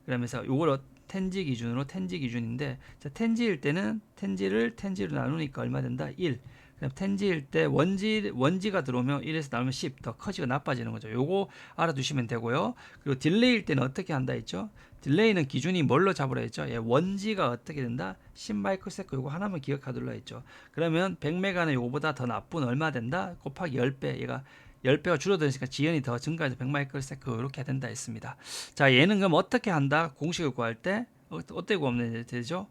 그러면서 요걸 텐지 기준인데 자, 텐지일 때는 텐지로 나누니까 얼마 된다? 1. 그럼 텐지일 때 원지가 들어오면 1에서 나누면 10 더 커지고 나빠지는 거죠. 요거 알아두시면 되고요. 그리고 딜레이일 때는 어떻게 한다 했죠? 딜레이는 기준이 뭘로 잡으라 했죠? 원지가 어떻게 된다? 10 마이크로세크 요거 하나만 기억하도록 했죠. 그러면 100메가는 요거보다 더 나쁜 얼마 된다? 곱하기 10배. 얘가 10배가 줄어드니까 지연이 더 증가해서 100 마이크로세크 이렇게 된다 했습니다. 자, 얘는 그럼 어떻게 한다? 공식을 구할 때 어때고 없는 되죠?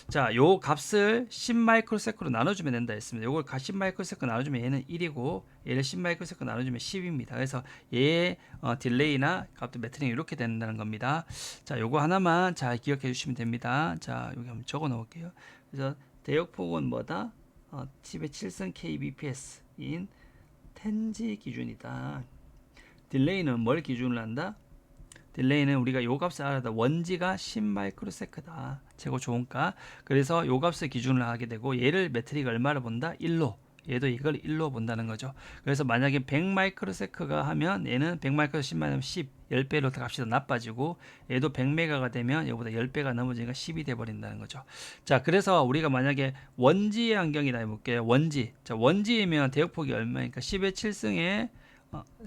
자, 요 값을 10 마이크로세컨으로 나눠주면 된다 했습니다. 요걸 10 마이크로세컨 나눠주면 얘는 1이고 얘를 10 마이크로세컨 나눠주면 10입니다. 그래서 얘의 딜레이나 값도 매트릭이 이렇게 된다는 겁니다. 자, 요거 하나만 잘 기억해 주시면 됩니다. 자, 여기 한번 적어 놓을게요. 그래서 대역폭은 뭐다? 10의 7승 kbps인 텐지 기준이다. 딜레이는 뭘 기준으로 한다? 딜레이는 우리가 요 값을 알아다 원지가 10 마이크로세크다. 최고 좋은 값. 그래서 요 값을 기준으로 하게 되고 얘를 매트릭 얼마를 본다? 1로. 얘도 이걸 1로 본다는 거죠. 그래서 만약에 100 마이크로세크가 하면 얘는 100 마이크로 10만 하면 10, 10배로 값이 더 나빠지고 얘도 100메가가 되면 얘보다 10배가 넘어지니까 10이 돼 버린다는 거죠. 자, 그래서 우리가 만약에 원지의 환경이다 해볼게요. 원지. 자, 원지이면 대역폭이 얼마니까 10의 7승에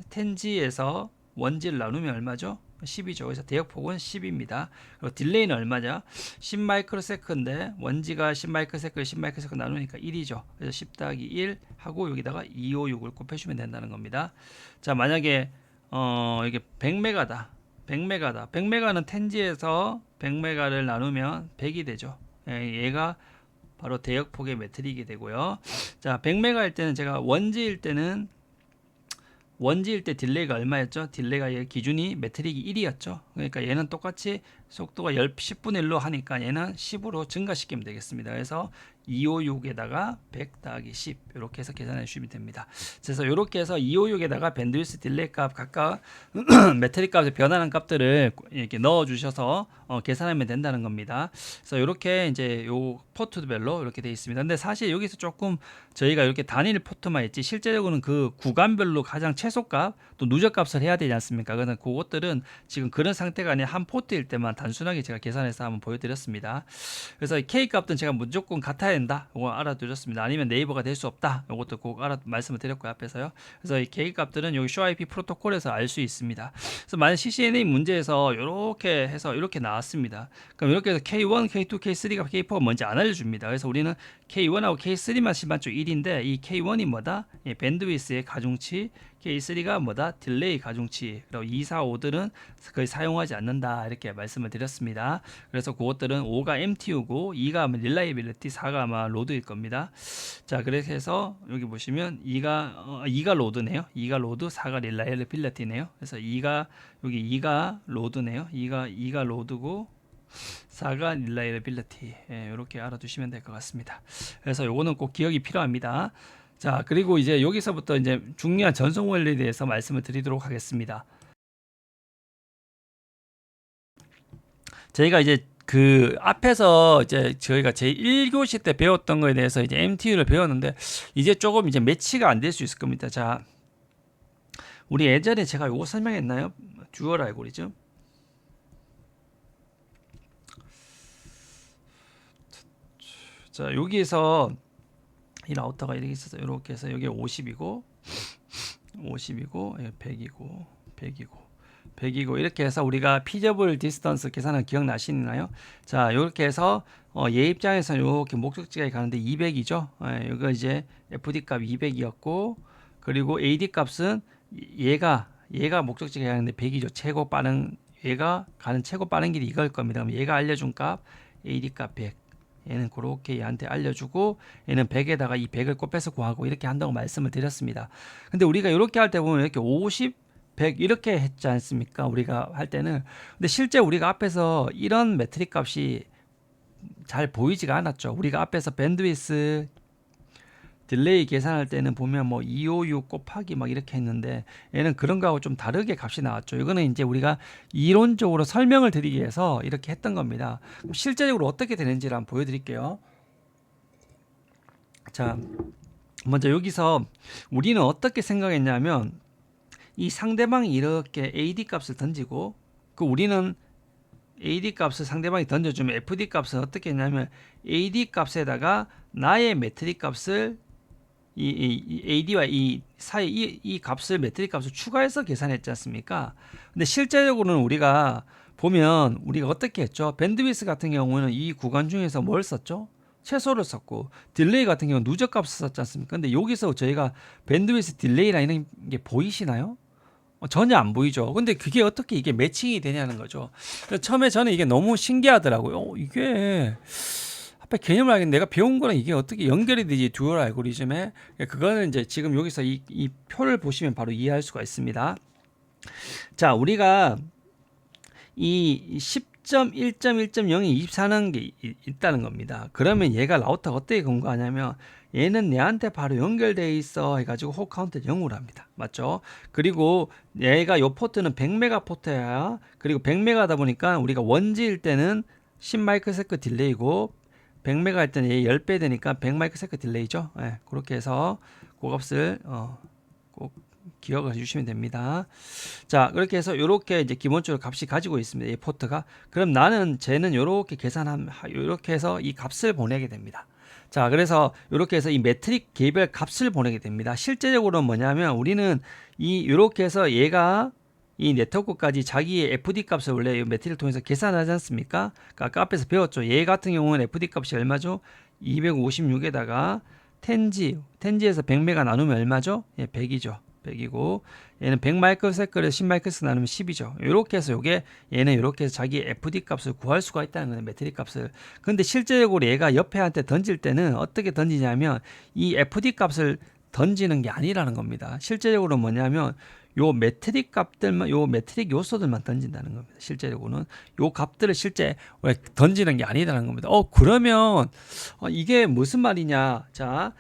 텐지에서 원지를 나누면 얼마죠? 10이죠. 그래서 대역폭은 10입니다. 그리고 딜레이는 얼마냐? 10 마이크로세컨인데 원지가 10 마이크로세컨 10 마이크로세컨 나누니까 1이죠. 그래서 10 더하기 1 하고 여기다가 256을 곱해주면 된다는 겁니다. 자, 만약에 이게 100메가다. 100메가다. 100메가는 텐지에서 100메가를 나누면 100이 되죠. 얘가 바로 대역폭의 매트릭이 되고요. 자, 100메가일 때는 제가 원지일 때 딜레이가 얼마였죠? 딜레이가 얘 기준이 매트릭이 1이었죠. 그러니까 얘는 똑같이 속도가 10분의 1로 하니까 얘는 10으로 증가시키면 되겠습니다. 그래서 256에다가 100 더하기 10 이렇게 해서 계산해 주시면 됩니다. 그래서 이렇게 해서 256에다가 밴드위스 딜레이 값 각각 매트릭 값에 변하는 값들을 이렇게 넣어 주셔서 계산하면 된다는 겁니다. 그래서 이렇게 이제 요 포트별로 이렇게 되어 있습니다. 근데 사실 여기서 조금 저희가 이렇게 단일 포트만 있지 실제적으로는 그 구간별로 가장 최소값 또 누적값을 해야 되지 않습니까? 그래서 그것들은 지금 그런 상태가 아니라 한 포트일 때만 단순하게 제가 계산해서 한번 보여드렸습니다. 그래서 K 값은 제가 무조건 같아야 된다. 이거 알아두셨습니다. 아니면 네이버가 될 수 없다. 이것도 꼭 말씀을 드렸고요 앞에서요. 그래서 이 K 값들은 여기 ShoIP 프로토콜에서 알 수 있습니다. 그래서 만약 CCNA 문제에서 이렇게 해서 이렇게 나왔습니다. 그럼 이렇게 해서 K1, K2, K3가 K4가 뭔지 안 알려줍니다. 그래서 우리는 K1하고 K3만 심반쪽 1인데 이 K1이 뭐다? 밴드위스의 가중치, K3가 뭐다? 딜레이 가중치. 그리고 2, 4, 5들은 거의 사용하지 않는다. 이렇게 말씀을 드렸습니다. 그래서 그것들은 5가 MTU고 2가 릴라이빌리티, 4가 아마 로드일 겁니다. 자, 그렇게 해서 여기 보시면 2가 로드네요. 2가 로드, 4가 릴라이빌리티네요. 그래서 2가 여기 2가 로드네요. 2가 로드고 4가 릴라이빌리티. 이렇게 알아두시면 될 것 같습니다. 그래서 요거는 꼭 기억이 필요합니다. 자, 그리고 이제 여기서부터 이제 중요한 전송 원리에 대해서 말씀을 드리도록 하겠습니다. 저희가 이제 그 앞에서 이제 저희가 제 1교시 때 배웠던 거에 대해서 이제 MTU를 배웠는데 이제 조금 이제 매치가 안 될 수 있을 겁니다. 자, 우리 예전에 제가 요거 설명했나요? 듀얼 알고리즘. 자, 여기에서 이 라우터가 이렇게 있어서 이렇게 해서 여기 50이고 100이고 100이고 이렇게 해서 우리가 피저블 디스턴스 계산은 기억나시나요? 자, 이렇게 해서 얘 입장에서는 이렇게 목적지까지 가는데 200이죠. 여기가 이제 FD 값 200이었고 그리고 AD 값은 얘가 목적지까지 가는데 100이죠. 최고 빠른 얘가 가는 최고 빠른 길이 이걸 겁니다. 그럼 얘가 알려준 값 AD 값 100. 얘는 그렇게 얘한테 알려주고 얘는 100에다가 이 100을 곱해서 구하고 이렇게 한다고 말씀을 드렸습니다. 근데 우리가 이렇게 할 때 보면 이렇게 50, 100 이렇게 했지 않습니까? 우리가 할 때는. 근데 실제 우리가 앞에서 이런 매트릭 값이 잘 보이지가 않았죠. 우리가 앞에서 밴드위스 딜레이 계산할 때는 보면 뭐 256 곱하기 막 이렇게 했는데 얘는 그런 거하고 좀 다르게 값이 나왔죠. 이거는 이제 우리가 이론적으로 설명을 드리기 위해서 이렇게 했던 겁니다. 실제적으로 어떻게 되는지를 한번 보여드릴게요. 자, 먼저 여기서 우리는 어떻게 생각했냐면 이 상대방이 이렇게 AD 값을 던지고 그 우리는 AD 값을 상대방이 던져주면 FD 값은 어떻게 했냐면 AD 값에다가 나의 매트릭 값을 이 AD와 이 사이 이 값을 매트릭 값을 추가해서 계산했지 않습니까? 근데 실제적으로는 우리가 보면 우리가 어떻게 했죠? 밴드위스 같은 경우는 이 구간 중에서 뭘 썼죠? 최소를 썼고 딜레이 같은 경우는 누적 값을 썼지 않습니까? 근데 여기서 저희가 밴드위스 딜레이나 이런 게 보이시나요? 전혀 안 보이죠. 근데 그게 어떻게 이게 매칭이 되냐는 거죠. 그래서 처음에 저는 이게 너무 신기하더라고요. 이게 앞에 개념을 알겠는데 내가 배운 거랑 이게 어떻게 연결이 되지 듀얼 알고리즘에. 그거는 이제 지금 여기서 이 표를 보시면 바로 이해할 수가 있습니다. 자, 우리가 이 10.1.1.0이 24라는 게 있다는 겁니다. 그러면 얘가 라우터가 어떻게 근거하냐면 얘는 얘한테 바로 연결되어 있어 해가지고 홀 카운트 0으로 합니다. 맞죠? 그리고 얘가 요 포트는 100메가 포트야. 그리고 100메가다 보니까 우리가 원지일 때는 10마이크로세컨드 딜레이고 100메가 할 때는 얘 10배 되니까 100마이크로세컨드 딜레이죠. 예, 그렇게 해서 그 값을 꼭 기억을 해주시면 됩니다. 자, 그렇게 해서 이렇게 이제 기본적으로 값이 가지고 있습니다. 이 포트가. 그럼 쟤는 이렇게 이렇게 해서 이 값을 보내게 됩니다. 자, 그래서 이렇게 해서 이 매트릭 개별 값을 보내게 됩니다. 실제적으로는 뭐냐면 우리는 이렇게 해서 얘가 이 네트워크까지 자기의 FD 값을 원래 이 매트릭을 통해서 계산하지 않습니까? 그러니까 아까 앞에서 배웠죠. 얘 같은 경우는 FD 값이 얼마죠? 256에다가 텐지에서 100메가 나누면 얼마죠? 예, 100이죠. 100이고 얘는 100마이크로세컨드에서 10마이크로세컨드 나누면 10이죠. 이렇게 해서 얘는 이렇게 해서 자기 FD 값을 구할 수가 있다는 거예요. 매트릭 값을. 근데 실제적으로 얘가 옆에 한테 던질 때는 어떻게 던지냐면 이 FD 값을 던지는 게 아니라는 겁니다. 실제적으로 뭐냐면 요 매트릭 값들만, 요 매트릭 요소들만 던진다는 겁니다. 실제적으로는 요 값들을 실제 던지는 게 아니라는 겁니다. 그러면 이게 무슨 말이냐? 자,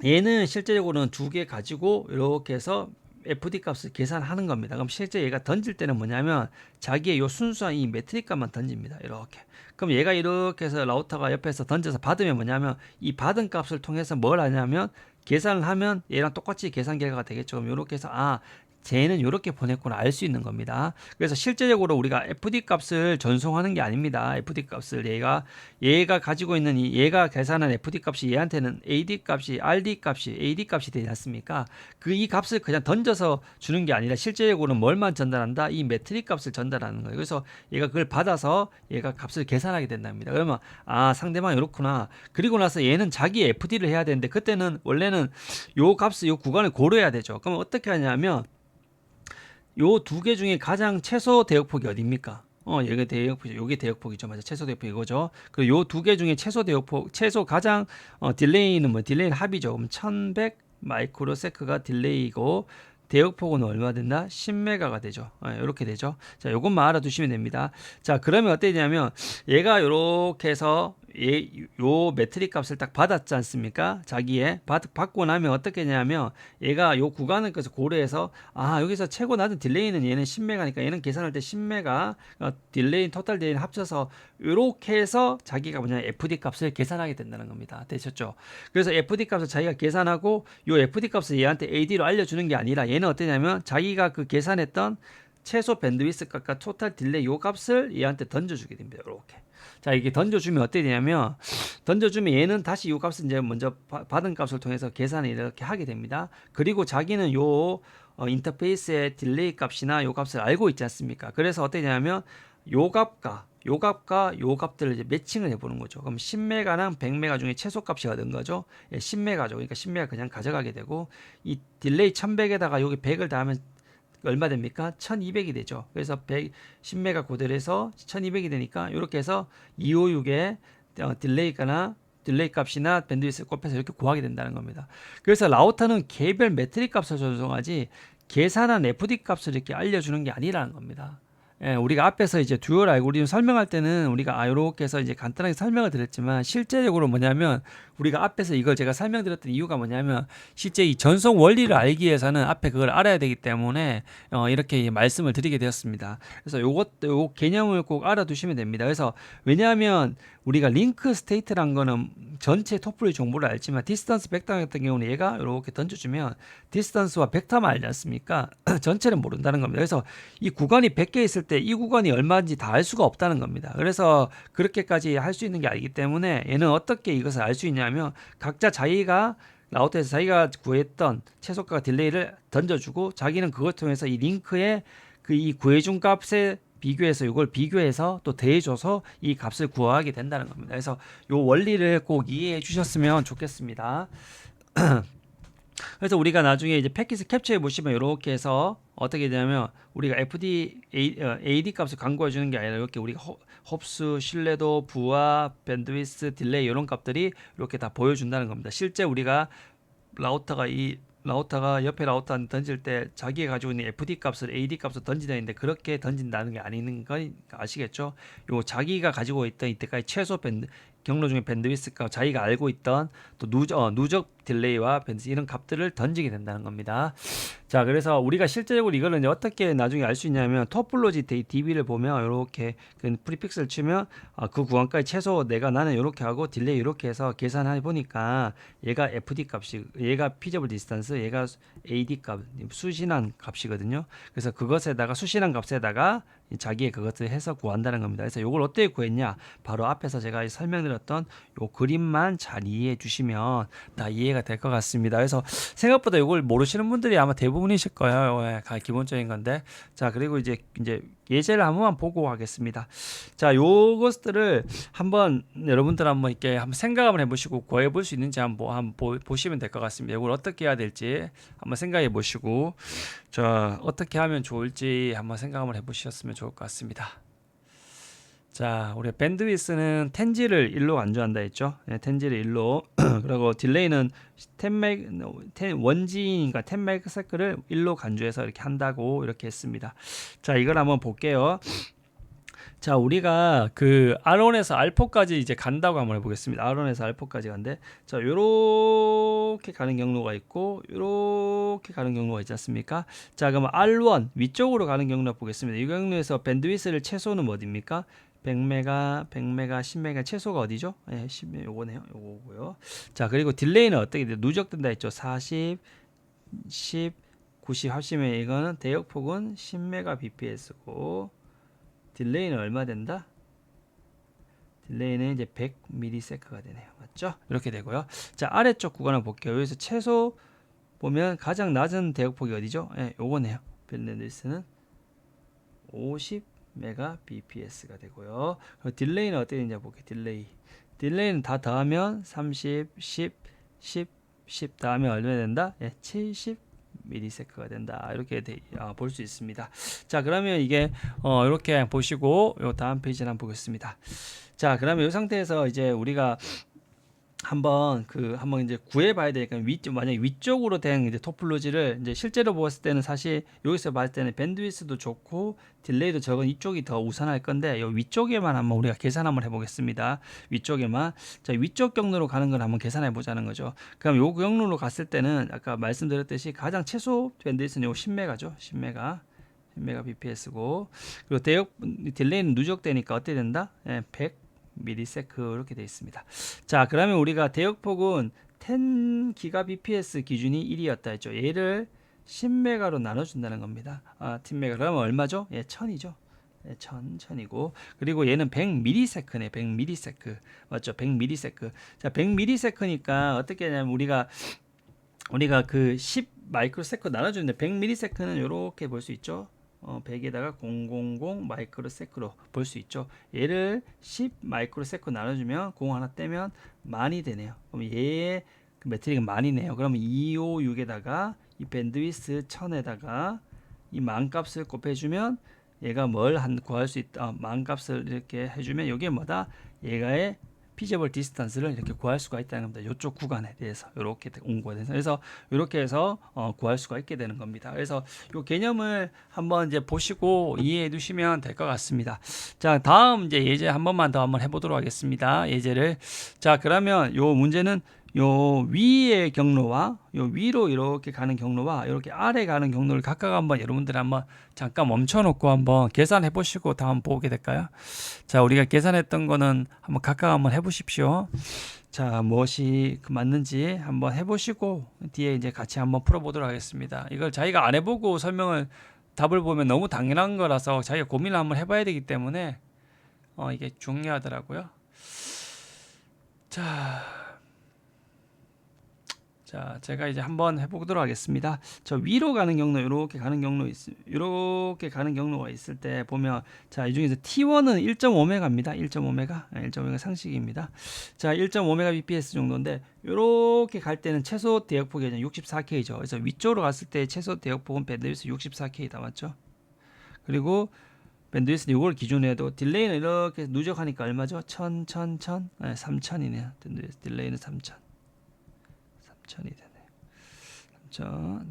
얘는 실제적으로는 두 개 가지고 이렇게 해서 FD 값을 계산하는 겁니다. 그럼 실제 얘가 던질 때는 뭐냐면 자기의 요 순수한 이 매트릭 값만 던집니다. 이렇게. 그럼 얘가 이렇게 해서 라우터가 옆에서 던져서 받으면 뭐냐면 이 받은 값을 통해서 뭘 하냐면 계산을 하면 얘랑 똑같이 계산 결과가 되겠죠. 그럼 이렇게 해서 쟤는 이렇게 보냈구나 알 수 있는 겁니다. 그래서 실제적으로 우리가 FD 값을 전송하는 게 아닙니다. FD 값을 얘가 가지고 있는 얘가 계산한 FD 값이 얘한테는 AD 값이 AD 값이 되지 않습니까? 이 값을 그냥 던져서 주는 게 아니라 실제적으로는 뭘만 전달한다? 이 매트릭 값을 전달하는 거예요. 그래서 얘가 그걸 받아서 얘가 값을 계산하게 된답니다. 그러면 상대방이 이렇구나. 그리고 나서 얘는 자기 FD를 해야 되는데 그때는 원래는 요 값을 요 구간을 고려해야 되죠. 그럼 어떻게 하냐면 요 두 개 중에 가장 최소 대역폭이 어디입니까? 여기 대역폭, 요게 대역폭이죠. 맞아. 최소 대역폭 이거죠. 그리고 요 두 개 중에 최소 대역폭, 가장, 딜레이는 딜레이는 합이죠. 그럼 1100 마이크로세크가 딜레이고, 대역폭은 얼마 된다? 10메가가 되죠. 이렇게 되죠. 자, 요것만 알아두시면 됩니다. 자, 그러면 어떻게 되냐면, 얘가 요렇게 해서, 요 매트릭 값을 딱 받았지 않습니까? 자기의 받고 나면 어떻게 되냐면 얘가 요 구간을 그래서 고려해서 여기서 최고 낮은 딜레이는 얘는 10메가니까 얘는 계산할 때 10메가 딜레이 토탈 딜레이 합쳐서 이렇게 해서 자기가 FD 값을 계산하게 된다는 겁니다. 되셨죠? 그래서 FD 값을 자기가 계산하고 요 FD 값을 얘한테 AD로 알려주는 게 아니라 얘는 어떠냐면 자기가 그 계산했던 최소 밴드위스 값과 토탈 딜레이 요 값을 얘한테 던져주게 됩니다. 이렇게. 자, 이게 던져주면 어떻게 되냐면 던져주면 얘는 다시 요 값을 이제 먼저 받은 값을 통해서 계산을 이렇게 하게 됩니다. 그리고 자기는 요 인터페이스의 딜레이 값이나 요 값을 알고 있지 않습니까? 그래서 어떻게 되냐면 요 값과 요 값들을 이제 매칭을 해보는 거죠. 그럼 10메가랑 100메가 중에 최소 값이 얻은 거죠. 10메가죠. 그러니까 10메가 그냥 가져가게 되고 이 딜레이 1100에다가 여기 100을 더하면 얼마 됩니까? 1200이 되죠. 그래서 10메가 고대로해서 1200이 되니까 이렇게 해서 256의 딜레이 값이나 밴드위스를 곱해서 이렇게 구하게 된다는 겁니다. 그래서 라우터는 개별 매트릭 값을 전송하지 계산한 FD 값을 이렇게 알려주는 게 아니라는 겁니다. 우리가 앞에서 이제 듀얼 알고리즘 설명할 때는 우리가 이렇게 해서 이제 간단하게 설명을 드렸지만 실제적으로 뭐냐면 우리가 앞에서 이걸 제가 설명드렸던 이유가 뭐냐면 실제 이 전송 원리를 알기 위해서는 앞에 그걸 알아야 되기 때문에 이렇게 말씀을 드리게 되었습니다. 그래서 요 개념을 꼭 알아두시면 됩니다. 그래서 왜냐하면 우리가 링크 스테이트란 거는 전체 토플의 정보를 알지만 디스턴스 벡터 같은 경우는 얘가 이렇게 던져주면 디스턴스와 벡터만 알지 않습니까? 전체는 모른다는 겁니다. 그래서 이 구간이 100개 있을 때 이 구간이 얼마인지 다 알 수가 없다는 겁니다. 그래서 그렇게까지 할 수 있는 게 아니기 때문에 얘는 어떻게 이것을 알 수 있냐면 각자 자기가 라우터에서 자기가 구했던 최소가 딜레이를 던져주고 자기는 그것 통해서 이 링크에 이 구해준 값에 비교해서 이걸 비교해서 또 더해줘서 이 값을 구하게 된다는 겁니다. 그래서 이 원리를 꼭 이해해 주셨으면 좋겠습니다. 그래서 우리가 나중에 이제 패킷 캡처해 보시면 이렇게 해서 어떻게 되냐면 우리가 AD 값을 광고해 주는 게 아니라 이렇게 우리가 홉스, 신뢰도, 부하, 밴드위스, 딜레이 이런 값들이 이렇게 다 보여준다는 겁니다. 실제 우리가 라우터가 옆에 라우터한테 던질 때 자기가 가지고 있는 FD 값을 AD 값을 던지는데 그렇게 던진다는 게 아닌 건 아시겠죠? 요 자기가 가지고 있던 이때까지 최소 경로 중에 밴드위스가 자기가 알고 있던 또 누적 딜레이와 밴드 이런 값들을 던지게 된다는 겁니다. 자, 그래서 우리가 실제적으로 이거를 이제 어떻게 나중에 알 수 있냐면 토폴로지 DB를 보면 이렇게 그 프리픽스를 치면 그 구간까지 최소 나는 이렇게 하고 딜레이 이렇게 해서 계산해 보니까 얘가 FD 값이 얘가 피저블 디스턴스 얘가 AD 값 수신한 값이거든요. 그래서 그것에다가 수신한 값에다가 자기의 그것을 해서 구한다는 겁니다. 그래서 이걸 어떻게 구했냐? 바로 앞에서 제가 설명드렸던 요 그림만 잘 이해해 주시면 다 이해가 될 것 같습니다. 그래서 생각보다 이걸 모르시는 분들이 아마 대부분이실 거예요. 예, 기본적인 건데. 자, 그리고 이제 예제를 한 번만 보고 하겠습니다. 자, 요것들을 한번 여러분들 한번 이렇게 한번 생각을 해보시고 구해 볼 수 있는지 한번 보시면 될 것 같습니다. 이걸 어떻게 해야 될지 한번 생각해 보시고 자, 어떻게 하면 좋을지 한번 생각을 해보셨으면 좋을 것 같습니다. 자, 우리 밴드위스는 10G를 1로 간주한다 했죠. 네, 10G를 1로 그리고 딜레이는 1G니까 10MS를 1로 간주해서 이렇게 한다고 이렇게 했습니다. 자, 이걸 한번 볼게요. 자, 우리가 그 R1에서 R4까지 이제 간다고 한번 해보겠습니다. R1에서 R4까지 간대. 자, 요렇게 가는 경로가 있고 요렇게 가는 경로가 있지 않습니까? 자, 그럼 R1 위쪽으로 가는 경로 보겠습니다. 이 경로에서 밴드위스를 최소는 어디입니까? 100메가, 100메가, 10메가 최소가 어디죠? 네, 10 요거네요. 요거고요. 자, 그리고 딜레이는 어떻게 돼요? 누적된다 했죠. 40, 10, 90 합치면 이거는 대역폭은 10메가 bps고 딜레이는 얼마 된다? 딜레이는 이제 100ms가 되네요. 맞죠? 이렇게 되고요. 자, 아래쪽 구간을 볼게요. 여기서 최소 보면 가장 낮은 대역폭이 어디죠? 예, 요거네요. 밴드위스는 50mbps가 되고요. 그리고 딜레이는 어떻게 되냐 볼게요. 딜레이는 다 더하면 30, 10, 10, 10 더하면 얼마 된다? 예, 70 미리세크가 된다. 이렇게 볼 수 있습니다. 자, 그러면 이게 이렇게 보시고 요 다음 페이지를 한번 보겠습니다. 자, 그러면 이 상태에서 이제 우리가 한번 이제 구해봐야 되니까 만약에 위쪽으로 된 이제 토폴로지를 이제 실제로 보았을 때는 사실 여기서 봤을 때는 밴드위스도 좋고 딜레이도 적은 이쪽이 더 우선할 건데 요 위쪽에만 한번 우리가 계산 한번 해보겠습니다. 위쪽에만 자 위쪽 경로로 가는 걸 한번 계산해 보자는 거죠. 그럼 요 경로로 갔을 때는 아까 말씀드렸듯이 가장 최소 밴드위스는 요 10메가죠. 10메가 bps고 그리고 딜레이는 누적되니까 어떻게 된다? 예, 100 미리세크 이렇게 되어 있습니다. 자, 그러면 우리가 대역폭은 10GBps 기준이 1이었다 했죠. 얘를 10메가로 나눠준다는 겁니다. 10메가 그러면 얼마죠? 예, 1000이죠. 예, 1000이고 그리고 얘는 100ms네. 100ms 맞죠? 100ms. 자, 100ms니까 어떻게 하냐면 우리가 그 10 마이크로세컨 나눠주는데 100ms는 이렇게 볼 수 있죠. 100에다가 000 마이크로세크로 볼 수 있죠. 얘를 10 마이크로세크 나눠주면 0 하나 떼면 만이 되네요. 그럼 얘의 그 매트릭은 만이네요. 그러면 256에다가 이 밴드위스 1000에다가 이 만 값을 곱해주면 얘가 뭘 구할 수 있다. 만 값을 이렇게 해주면 이게 뭐다? 얘가의 피저블 디스턴스를 이렇게 구할 수가 있다는 겁니다. 이쪽 구간에 대해서 이렇게 온 거에 대해서 그래서 이렇게 해서 구할 수가 있게 되는 겁니다. 그래서 이 개념을 한번 이제 보시고 이해해 두시면 될 것 같습니다. 자, 다음 이제 예제 한 번만 더 한번 해보도록 하겠습니다. 예제를 자 그러면 요 문제는 요 위의 경로와 요 위로 이렇게 가는 경로와 이렇게 아래 가는 경로를 각각 한번 여러분들 한번 잠깐 멈춰 놓고 한번 계산해 보시고 다음 보게 될까요? 자, 우리가 계산했던 거는 한번 각각 한번 해 보십시오. 자, 무엇이 맞는지 한번 해 보시고 뒤에 이제 같이 한번 풀어 보도록 하겠습니다. 이걸 자기가 안 해 보고 답을 보면 너무 당연한 거라서 자기가 고민을 한번 해 봐야 되기 때문에 이게 중요하더라고요. 자, 자, 제가 이제 한번 해보도록 하겠습니다. 저 위로 가는 경로, 이렇게 가는 경로 이렇게 가는 경로가 있을 때 보면, 자, 이 중에서 T1은 1.5메가입니다. 1.5메가, 1.5메가 상식입니다. 자, 1.5메가 bps 정도인데, 이렇게 갈 때는 최소 대역폭이 64K죠. 그래서 위쪽으로 갔을 때 최소 대역폭은 밴드위스 64K 다 맞죠? 그리고 밴드위스는 이걸 기준으로 해도 딜레이는 이렇게 누적하니까 얼마죠? 1000, 1000, 1000, 3000이네요. 딜레이는 3000. 3000이 되네요.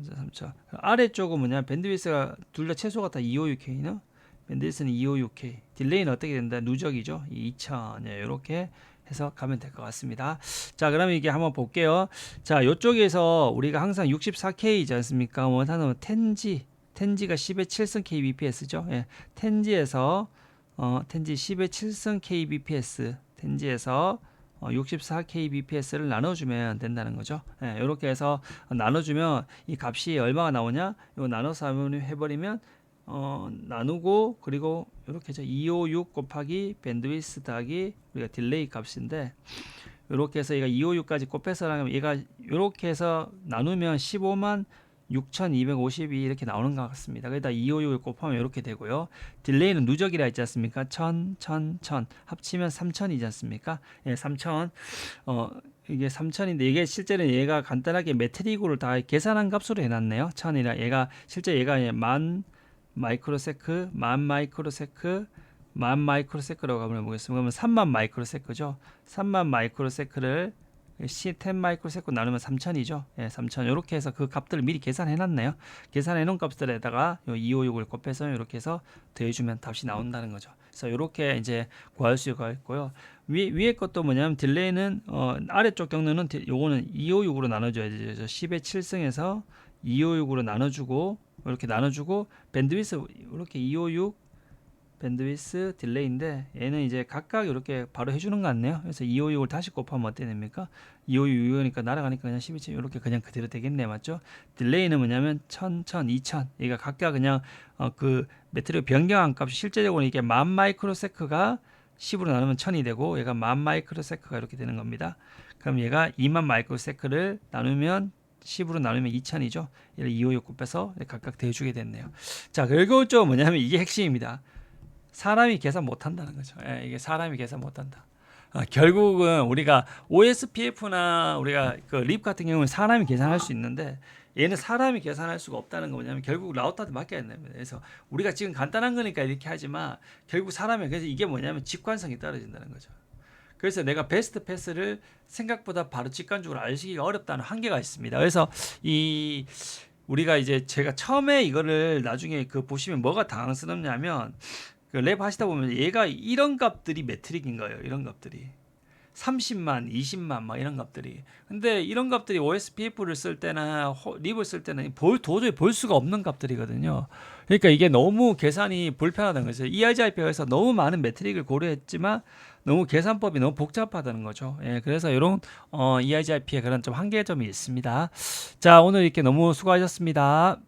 3000. 아래쪽은 뭐냐? 밴드위스가 둘 다 최소가 다 256K나? 밴드위스는 256K. 딜레이는 어떻게 된다? 누적이죠. 2000. 이렇게 해서 가면 될 것 같습니다. 자, 그러면 이게 한번 볼게요. 자, 이쪽에서 우리가 항상 64K이지 않습니까? 원하는 텐지가 10의 7승 kbps죠. 예. 텐지에서 텐지 10의 7승 kbps. 텐지에서 64kbps를 나눠주면 된다는 거죠. 예, 이렇게 해서 나눠주면 이 값이 얼마가 나오냐? 이거 나눠서 해버리면 나누고 그리고 이렇게 해서 256 곱하기 밴드위스 더하기 우리가 딜레이 값인데, 이렇게 해서 얘가 256까지 곱해서 하면 얘가 이렇게 해서 나누면 15만 6252 이렇게 나오는 것 같습니다. 거기다 256을 곱하면 이렇게 되고요. 딜레이는 누적이라 했지 않습니까? 1000, 1000, 1000 합치면 3000이지 않습니까? 예, 3000. 이게 3000인데 이게 실제는 얘가 간단하게 매트릭으로 다 계산한 값으로 해놨네요. 1000이라 얘가 실제 얘가 10,000 마이크로세크, 10,000 마이크로세크, 10,000 마이크로세크라고 한번 해보겠습니다. 그러면 30,000 마이크로세크죠. 30,000 마이크로세크를 10 마이크로세컨드 나누면 3000이죠. 예, 3000. 이렇게 해서 그 값들을 미리 계산해 놨네요. 계산해 놓은 값들에다가 256을 곱해서 이렇게 해서 더해주면 답이 나온다는 거죠. 그래서 이렇게 이제 구할 수가 있고요. 위에 것도 뭐냐면 딜레이는 아래쪽 경로는 요거는 256으로 나눠줘야죠. 10의 7승에서 256으로 나눠주고 이렇게 나눠주고 밴드위스 이렇게 256 밴드위스 딜레이인데 얘는 이제 각각 이렇게 바로 해주는 것 같네요. 그래서 256을 다시 곱하면 어떻게 됩니까? 256이니까 날아가니까 그냥 12층 이렇게 그냥 그대로 되겠네, 맞죠? 딜레이는 뭐냐면 1000, 1000, 2000 얘가 각각 그냥 그 매트릭 변경한 값이 실제적으로 이게 10,000 마이크로세크가 10으로 나누면 1000이 되고 얘가 10,000 마이크로세크가 이렇게 되는 겁니다. 그럼 얘가 20,000 마이크로세크를 나누면 10으로 나누면 2000이죠. 얘를 256 곱해서 각각 대주게 됐네요. 자, 결국적으로 뭐냐면 이게 핵심입니다. 사람이 계산 못한다는 거죠. 예, 이게 사람이 계산 못한다. 결국은 우리가 OSPF나 우리가 그 립 같은 경우는 사람이 계산할 수 있는데 얘는 사람이 계산할 수가 없다는 거 뭐냐면 결국 라우터한테 맡겨야 됩니다. 그래서 우리가 지금 간단한 거니까 이렇게 하지만 결국 사람이 그래서 이게 뭐냐면 직관성이 떨어진다는 거죠. 그래서 내가 베스트 패스를 생각보다 바로 직관적으로 알기가 어렵다는 한계가 있습니다. 그래서 이 우리가 이제 제가 처음에 이거를 나중에 그 보시면 뭐가 당황스럽냐면 그 랩 하시다 보면 얘가 이런 값들이 매트릭인 거예요. 이런 값들이 30만, 20만 막 이런 값들이. 근데 이런 값들이 OSPF를 쓸 때나 립을 쓸 때는 도저히 볼 수가 없는 값들이거든요. 그러니까 이게 너무 계산이 불편하다는 거죠. EIGRP에서 너무 많은 매트릭을 고려했지만 너무 계산법이 너무 복잡하다는 거죠. 예, 그래서 이런 EIGRP의 그런 좀 한계점이 있습니다. 자, 오늘 이렇게 너무 수고하셨습니다.